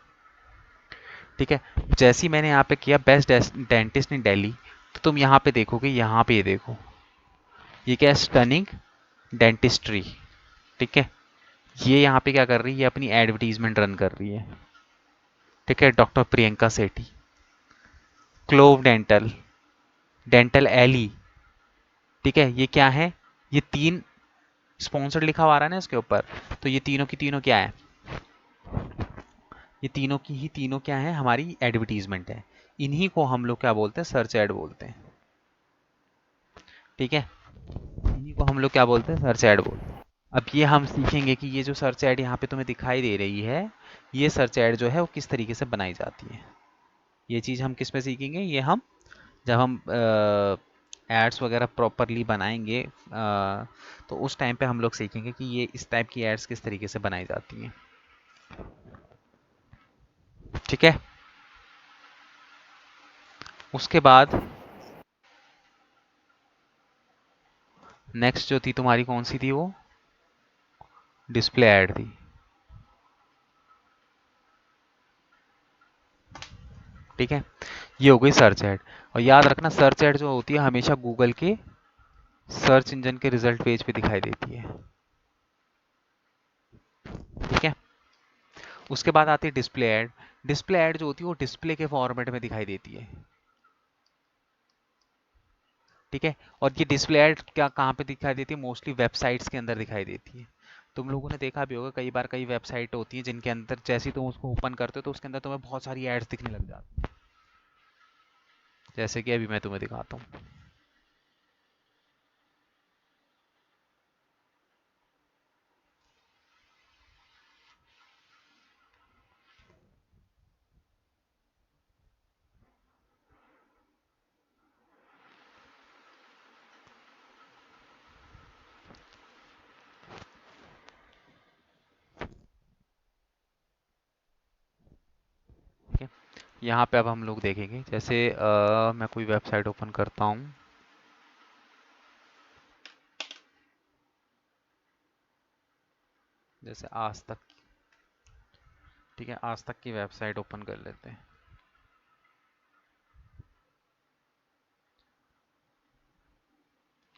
Speaker 1: ठीक है, जैसे ही मैंने यहाँ पे किया बेस्ट डेंटिस्ट इन दिल्ली, तो तुम यहाँ पे देखोगे, यहाँ पे ये देखो, ये क्या है, स्टनिंग डेंटिस्ट्री। ठीक है, ये यहाँ पे क्या कर रही है, ये अपनी एडवर्टीजमेंट रन कर रही है। ठीक है, डॉक्टर प्रियंका सेठी, क्लोव डेंटल, डेंटल एली। ठीक है, ये क्या है, ये तीन स्पॉन्सर्ड लिखा हुआ आ रहा है ना इसके ऊपर, तो ये तीनों की तीनों क्या है, ये तीनों की ही तीनों क्या है, हमारी एडवर्टीजमेंट है। इन्हीं को हम लोग क्या बोलते हैं, सर्च ऐड बोलते हैं। ठीक है, इन्हीं को हम लोग क्या बोलते हैं, सर्च ऐड बोलते हैं। अब ये हम सीखेंगे कि ये जो सर्च ऐड यहाँ पे तुम्हें दिखाई दे रही है, ये सर्च ऐड जो है वो किस तरीके से बनाई जाती है। ये चीज़ हम किस में सीखेंगे, ये हम जब हम एड्स वगैरह प्रॉपरली बनाएंगे, तो उस टाइम पे हम लोग सीखेंगे कि ये इस टाइप की एड्स किस तरीके से बनाई जाती हैं। ठीक है, उसके बाद नेक्स्ट जो थी तुम्हारी, कौन सी थी वो, डिस्प्ले ऐड थी। ठीक है, ये हो गई सर्च ऐड। और याद रखना सर्च ऐड जो होती है हमेशा गूगल के सर्च इंजन के रिजल्ट पेज पे दिखाई देती है। ठीक है, उसके बाद आती है डिस्प्ले ऐड। डिस्प्ले ऐड जो होती है वो डिस्प्ले के फॉर्मेट में दिखाई देती है। ठीक है, और ये डिस्प्ले ऐड क्या कहाँ पे दिखाई देती है, मोस्टली वेबसाइट्स के अंदर दिखाई देती है। तुम लोगों ने देखा भी होगा, कई बार कई वेबसाइट होती है जिनके अंदर जैसे ही तुम उसको ओपन करते हो तो उसके अंदर तुम्हें बहुत सारी एड्स दिखने लग जाती है, जैसे कि अभी मैं तुम्हें दिखाता हूँ। ठीक है, यहाँ पे अब हम लोग देखेंगे, जैसे मैं कोई वेबसाइट ओपन करता हूँ, जैसे आज तक। ठीक है, आज तक की वेबसाइट ओपन कर लेते हैं।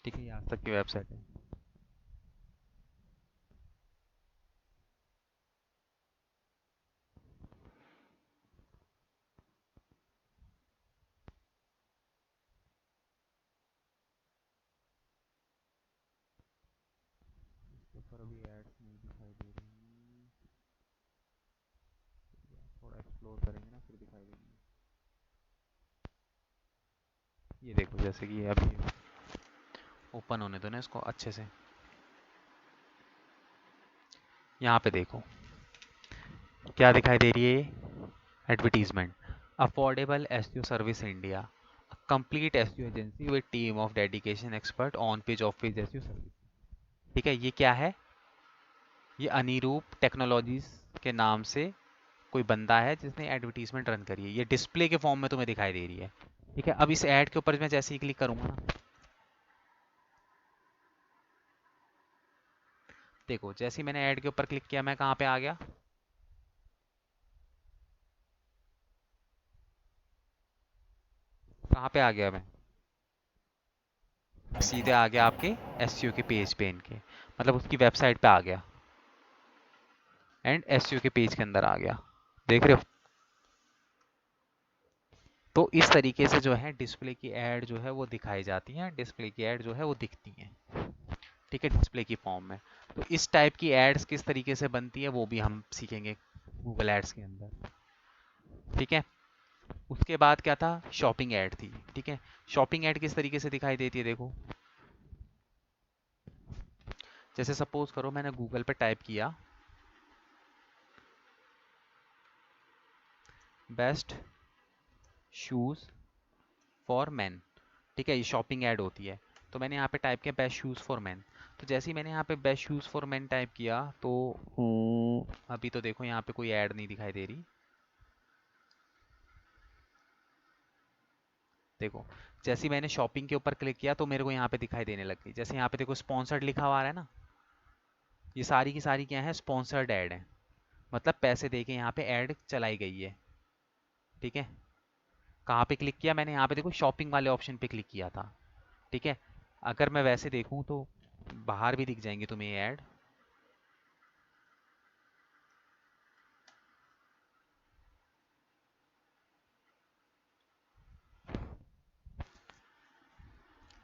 Speaker 1: ठीक है, ये आज तक की वेबसाइट है। इसके ऊपर अभी एड्स नहीं दिखाई दे रही, थोड़ा एक्सप्लोर करेंगे ना फिर दिखाई देगी। ये देखो, जैसे कि अभी ओपन होने दो ना इसको अच्छे से। यहाँ पे देखो क्या दिखाई दे रही है, advertisement, affordable SEO service India, complete SEO agency with team of dedication expert on page of page SEO service. ठीक है, ये क्या है? ये अनिरूप टेक्नोलॉजीज के नाम से कोई बंदा है जिसने एडवर्टीजमेंट रन करी है, ये डिस्प्ले के फॉर्म में तुम्हें दिखाई दे रही है। ठीक है, अब इस ऐड के ऊपर मैं जैसे ही क्लिक करूंगा ना, देखो जैसे ही मैंने ऐड के ऊपर क्लिक किया मैं कहाँ पे आ गया? कहाँ पे आ गया मैं? सीधे आ गया आपके एसईओ के पेज पे इनके, मतलब उसकी वेबसाइट पे आ गया एंड एसईओ के पेज के अंदर आ गया। देख रहे हो? तो इस तरीके से जो है डिस्प्ले की ऐड जो है वो दिखाई जाती है, डिस्प्ले की ऐड जो है वो दिखती है। ठीक है, डिस्प्ले की फॉर्म में। तो इस टाइप की एड्स किस तरीके से बनती है वो भी हम सीखेंगे गूगल एड्स के अंदर। ठीक है, उसके बाद क्या था? शॉपिंग ऐड थी। ठीक है, शॉपिंग ऐड किस तरीके से दिखाई देती है देखो। जैसे सपोज करो मैंने गूगल पे टाइप किया बेस्ट शूज़ फॉर मैन। ठीक है, ये शॉपिंग ऐड होती है। तो मैंने यहाँ पे टाइप किया बेस्ट शूज़ फॉर मैन। तो जैसे ही मैंने यहाँ पे best shoes for man type किया तो अभी तो देखो यहाँ पे कोई ऐड नहीं दिखाई दे रही। देखो जैसे ही मैंने शॉपिंग के ऊपर क्लिक किया तो मेरे को यहाँ पे दिखाई देने लग गई। जैसे यहाँ पे देखो स्पॉन्सर्ड लिखा हुआ आ रहा है ना, ये सारी की सारी क्या है? स्पॉन्सर्ड ऐड है, मतलब पैसे दे के यहाँ पे ऐड चलाई गई है। ठीक है, कहाँ पे क्लिक किया मैंने? यहाँ पे देखो शॉपिंग वाले ऑप्शन पे क्लिक किया था। ठीक है, अगर मैं वैसे देखूँ तो बाहर भी दिख जाएंगे तुम्हें ये ऐड।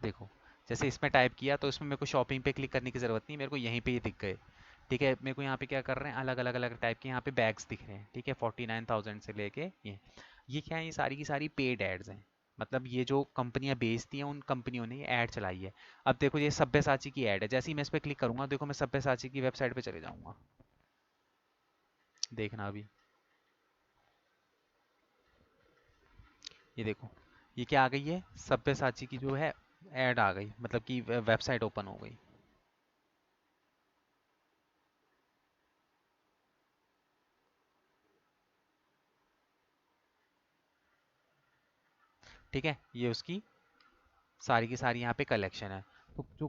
Speaker 1: देखो जैसे इसमें टाइप किया तो इसमें मेरे को शॉपिंग पे क्लिक करने की ज़रूरत नहीं, मेरे को यहीं पे ये दिख गए। ठीक है, मेरे को यहाँ पे क्या कर रहे हैं? अलग अलग अलग टाइप के यहाँ पे बैग्स दिख रहे हैं। ठीक है, 49,000 से लेके ये क्या है? ये सारी की सारी पेड एड्स हैं, मतलब ये जो कंपनियां बेचती हैं उन कंपनियों ने ये ऐड चलाई है। अब देखो ये सब्यसाची की ऐड है, जैसे ही मैं इस पर क्लिक करूंगा देखो मैं सब्यसाची की वेबसाइट पे चले जाऊंगा। देखना अभी, ये देखो ये क्या आ गई है? सब्यसाची की जो है ऐड आ गई, मतलब कि वेबसाइट ओपन हो गई। ठीक है, ये उसकी सारी की सारी यहाँ पे कलेक्शन है। तो जो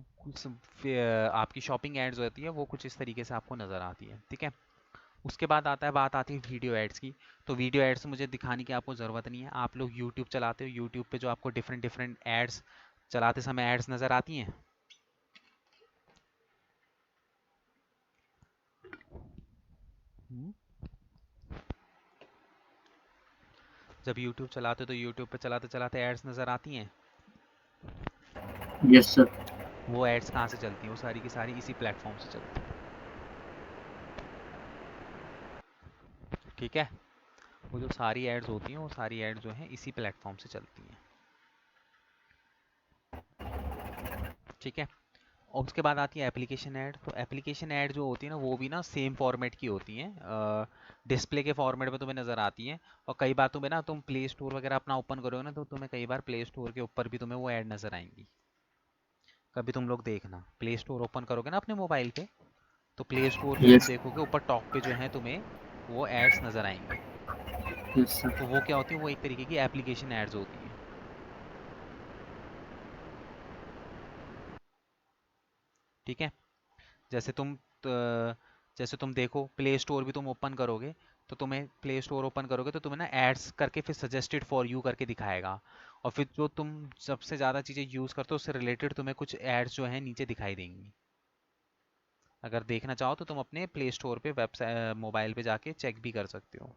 Speaker 1: आपकी शॉपिंग एड्स होती है वो कुछ इस तरीके से आपको नज़र आती है। ठीक है, उसके बाद बात आती है वीडियो एड्स की। तो वीडियो एड्स मुझे दिखाने की आपको ज़रूरत नहीं है, आप लोग यूट्यूब चलाते हो, यूट्यूब पे जो आपको डिफरेंट डिफरेंट एड्स चलाते समय एड्स नज़र आती हैं। हम्म? जब यूट्यूब चलाते हो तो यूट्यूब पे चलाते चलाते एड्स नज़र आती हैं।
Speaker 2: Yes sir.
Speaker 1: वो एड्स कहाँ से चलती हैं? वो सारी की सारी इसी प्लेटफॉर्म से चलती हैं। ठीक है, वो जो सारी एड्स होती हैं वो सारी एड्स जो हैं इसी प्लेटफॉर्म से चलती हैं। ठीक है, और उसके बाद आती है एप्लीकेशन ऐड। तो एप्लीकेशन ऐड जो होती है ना वो भी ना सेम फॉर्मेट की होती हैं, डिस्प्ले के फॉर्मेट में तुम्हें नज़र आती हैं। और कई बार तुम्हें ना, तुम प्ले स्टोर वगैरह अपना ओपन करोगे ना तो तुम्हें कई बार प्ले स्टोर के ऊपर भी तुम्हें वो ऐड नज़र आएंगी। कभी तुम लोग देखना, प्ले स्टोर ओपन करोगे ना अपने मोबाइल पे, तो प्ले स्टोर पे तुम
Speaker 2: यस।
Speaker 1: देखोगे ऊपर टॉप पे जो है तुम्हें वो एड्स नज़र आएंगी।
Speaker 2: Yes sir.
Speaker 1: तो वो क्या होती है? वो एक तरीके की एप्लीकेशन एड्स होती हैं। ठीक है, जैसे जैसे तुम देखो प्ले स्टोर भी तुम ओपन करोगे, तो तुम्हें प्ले स्टोर ओपन करोगे तो तुम्हें ना एड्स करके फिर सजेस्टेड फॉर यू करके दिखाएगा। और फिर जो तुम सबसे ज़्यादा चीज़ें यूज़ करते हो उससे रिलेटेड तुम्हें कुछ एड्स जो है नीचे दिखाई देंगी। अगर देखना चाहो तो तुम अपने प्ले स्टोर पे वेबसाइट मोबाइल पे जाके चेक भी कर सकते हो।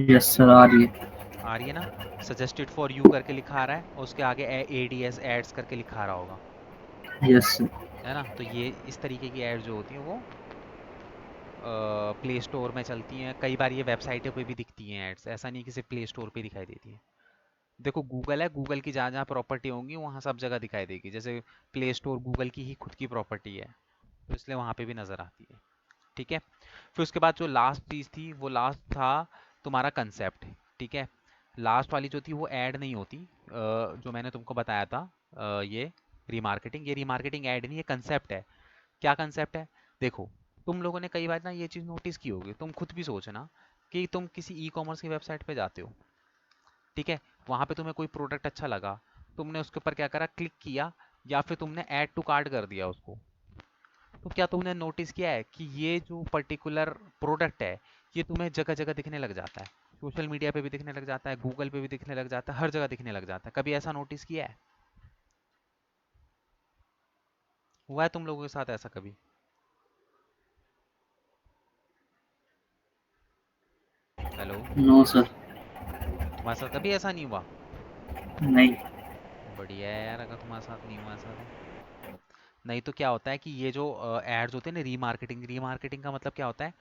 Speaker 2: यस सर, आ रही है।
Speaker 1: आ रही है ना? सजेस्टेड फॉर यू करके लिखा आ रहा है और उसके आगे एडीएस एड्स करके लिखा आ रहा होगा,
Speaker 2: यस सर।
Speaker 1: है ना? तो ये इस तरीके की एड्स जो होती हैं वो प्ले स्टोर में चलती हैं। कई बार ये वेबसाइटों पे भी दिखती हैं एड्स, ऐसा नहीं कि सिर्फ प्ले स्टोर पे दिखाई देती है। देखो गूगल है, गूगल की जहाँ जहाँ प्रॉपर्टी होंगी वहाँ सब जगह दिखाई देगी। जैसे प्ले स्टोर गूगल की ही खुद की प्रॉपर्टी है, तो इसलिए वहाँ पे भी नज़र आती है। ठीक है, फिर उसके बाद जो लास्ट चीज़ थी वो लास्ट था तुम्हारा कंसेप्ट। ठीक है, लास्ट वाली जो थी वो ऐड नहीं होती, जो मैंने तुमको बताया था, ये रीमार्केटिंग ऐड नहीं, ये कंसेप्ट है। क्या कंसेप्ट है? देखो, तुम लोगों ने कई बार ना ये चीज़ नोटिस की होगी, तुम खुद भी सोचना कि तुम किसी ई कॉमर्स की वेबसाइट पे जाते हो, ठीक है, वहां पे तुम्हें कोई प्रोडक्ट अच्छा लगा, तुमने उसके ऊपर क्या करा, क्लिक किया, या फिर तुमने ऐड टू कार्ट कर दिया उसको। तो क्या तुमने नोटिस किया है कि ये जो पर्टिकुलर प्रोडक्ट है, ये तुम्हें जगह जगह दिखने लग जाता है, सोशल मीडिया पे भी दिखने लग जाता है, गूगल पे भी दिखने लग जाता है, हर जगह दिखने लग जाता है। कभी ऐसा नोटिस किया है? हुआ है तुम लोगों के साथ ऐसा कभी? हेलो?
Speaker 2: No sir.
Speaker 1: तुम्हारे साथ कभी ऐसा नहीं हुआ?
Speaker 2: नहीं।
Speaker 1: बढ़िया है यार, अगर तुम्हारे साथ नहीं हुआ ऐसा तो। नहीं तो क्या होता है कि ये जो एड्स होते हैं ना, रीमार्केटिंग का मतलब क्या होता है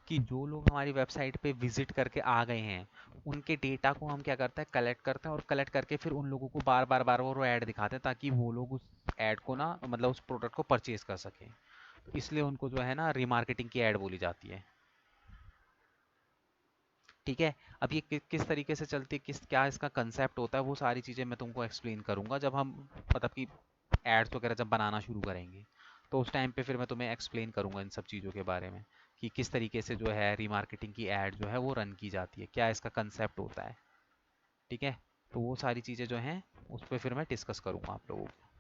Speaker 1: कि जो लोग हमारी वेबसाइट पे विजिट करके आ गए हैं, उनके डेटा को हम क्या करते हैं, कलेक्ट करते हैं, और कलेक्ट करके फिर उन लोगों को बार बार बार बार वो ऐड दिखाते हैं, ताकि वो लोग उस ऐड को ना, मतलब उस प्रोडक्ट को परचेज कर सकें। तो इसलिए उनको जो है ना रीमार्केटिंग की ऐड बोली जाती है। ठीक है। अब ये किस तरीके से चलती है, किस क्या इसका कंसेप्ट होता है, वो सारी चीज़ें मैं तुमको एक्सप्लेन करूंगा जब हम, मतलब कि एड्स वगैरह जब बनाना शुरू करेंगे, तो उस टाइम पे फिर मैं तुम्हें एक्सप्लेन करूंगा इन सब चीज़ों के बारे में, कि किस तरीके से जो है रीमार्केटिंग की ऐड जो है वो रन की जाती है, क्या इसका कंसेप्ट होता है। ठीक है। तो वो सारी चीज़ें जो हैं उस पर फिर मैं डिस्कस करूंगा आप लोगों को।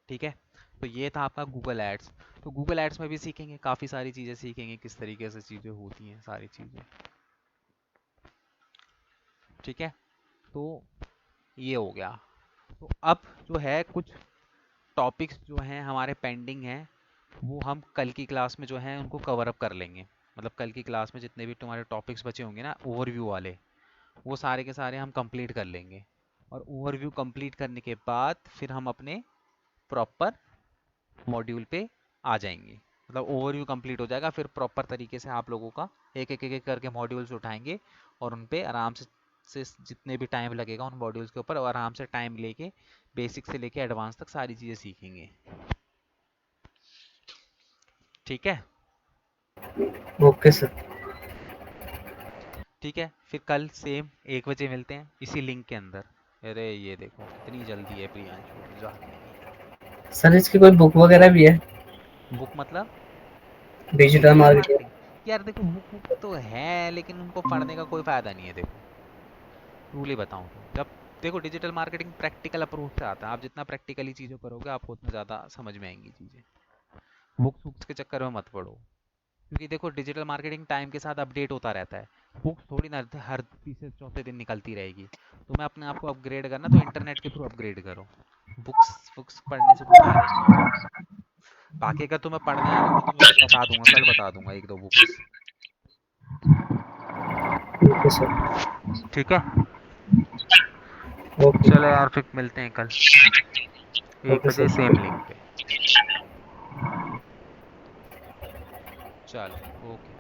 Speaker 1: ठीक है। तो ये था आपका गूगल एड्स। तो गूगल एड्स में भी सीखेंगे, काफ़ी सारी चीज़ें सीखेंगे, किस तरीके से चीज़ें होती हैं, सारी चीज़ें। ठीक है। तो ये हो गया। तो अब जो है कुछ टॉपिक्स जो हैं हमारे पेंडिंग हैं, वो हम कल की क्लास में जो है उनको कवर अप कर लेंगे। मतलब कल की क्लास में जितने भी तुम्हारे टॉपिक्स बचे होंगे ना ओवरव्यू वाले, वो सारे के सारे हम कंप्लीट कर लेंगे। और ओवरव्यू कंप्लीट करने के बाद फिर हम अपने प्रॉपर मॉड्यूल पे आ जाएंगे। मतलब ओवरव्यू कंप्लीट हो जाएगा, फिर प्रॉपर तरीके से आप लोगों का एक एक करके मॉड्यूल्स उठाएंगे, और उन पे आराम से जितने भी टाइम लगेगा उन मॉड्यूल्स के ऊपर, और आराम से टाइम लेके बेसिक से लेके एडवांस तक सारी चीज़ें सीखेंगे। ठीक है।
Speaker 2: Okay sir.
Speaker 1: ठीक है, फिर कल सेम 1 बजे मिलते हैं इसी लिंक के अंदर। अरे ये देखो कितनी जल्दी है प्रियांशु मजाक नहीं।
Speaker 2: सर इसकी कोई बुक वगैरह भी है?
Speaker 1: बुक मतलब?
Speaker 2: Digital
Speaker 1: digital
Speaker 2: marketing.
Speaker 1: मार्केटिंग? यार देखो, बुक तो है लेकिन उनको पढ़ने का कोई फायदा नहीं है। देखो ट्रूली बताऊं तो, जब देखो डिजिटल मार्केटिंग प्रैक्टिकल अप्रोच से आता है, आप जितना प्रैक्टिकली चीज़ें करोगे आपको उतना ज़्यादा समझ में आएंगी चीज़ें। बुक्स बुक्स के चक्कर में मत पड़ो, क्योंकि देखो डिजिटल मार्केटिंग टाइम के साथ अपडेट होता रहता है। बुक्स थोड़ी ना हर तीसरे चौथे दिन निकलती रहेगी। तुम्हें अपने आप को अपग्रेड करना तो इंटरनेट के थ्रू अपग्रेड करो। बुक्स बुक्स पढ़ने से कोई फायदा नहीं है। बाकी अगर तुम्हें पढ़ने हैं तो मैं तुम्हें बता दूंगा, कल बता दूंगा 1 2 बुक्स।
Speaker 2: Okay sir.
Speaker 1: ठीक है।
Speaker 2: ओके।
Speaker 1: चलो यार, फिर मिलते हैं कल एक
Speaker 2: ओके
Speaker 1: बजे सेम
Speaker 2: सर।
Speaker 1: लिंक पे। चलो, ओके।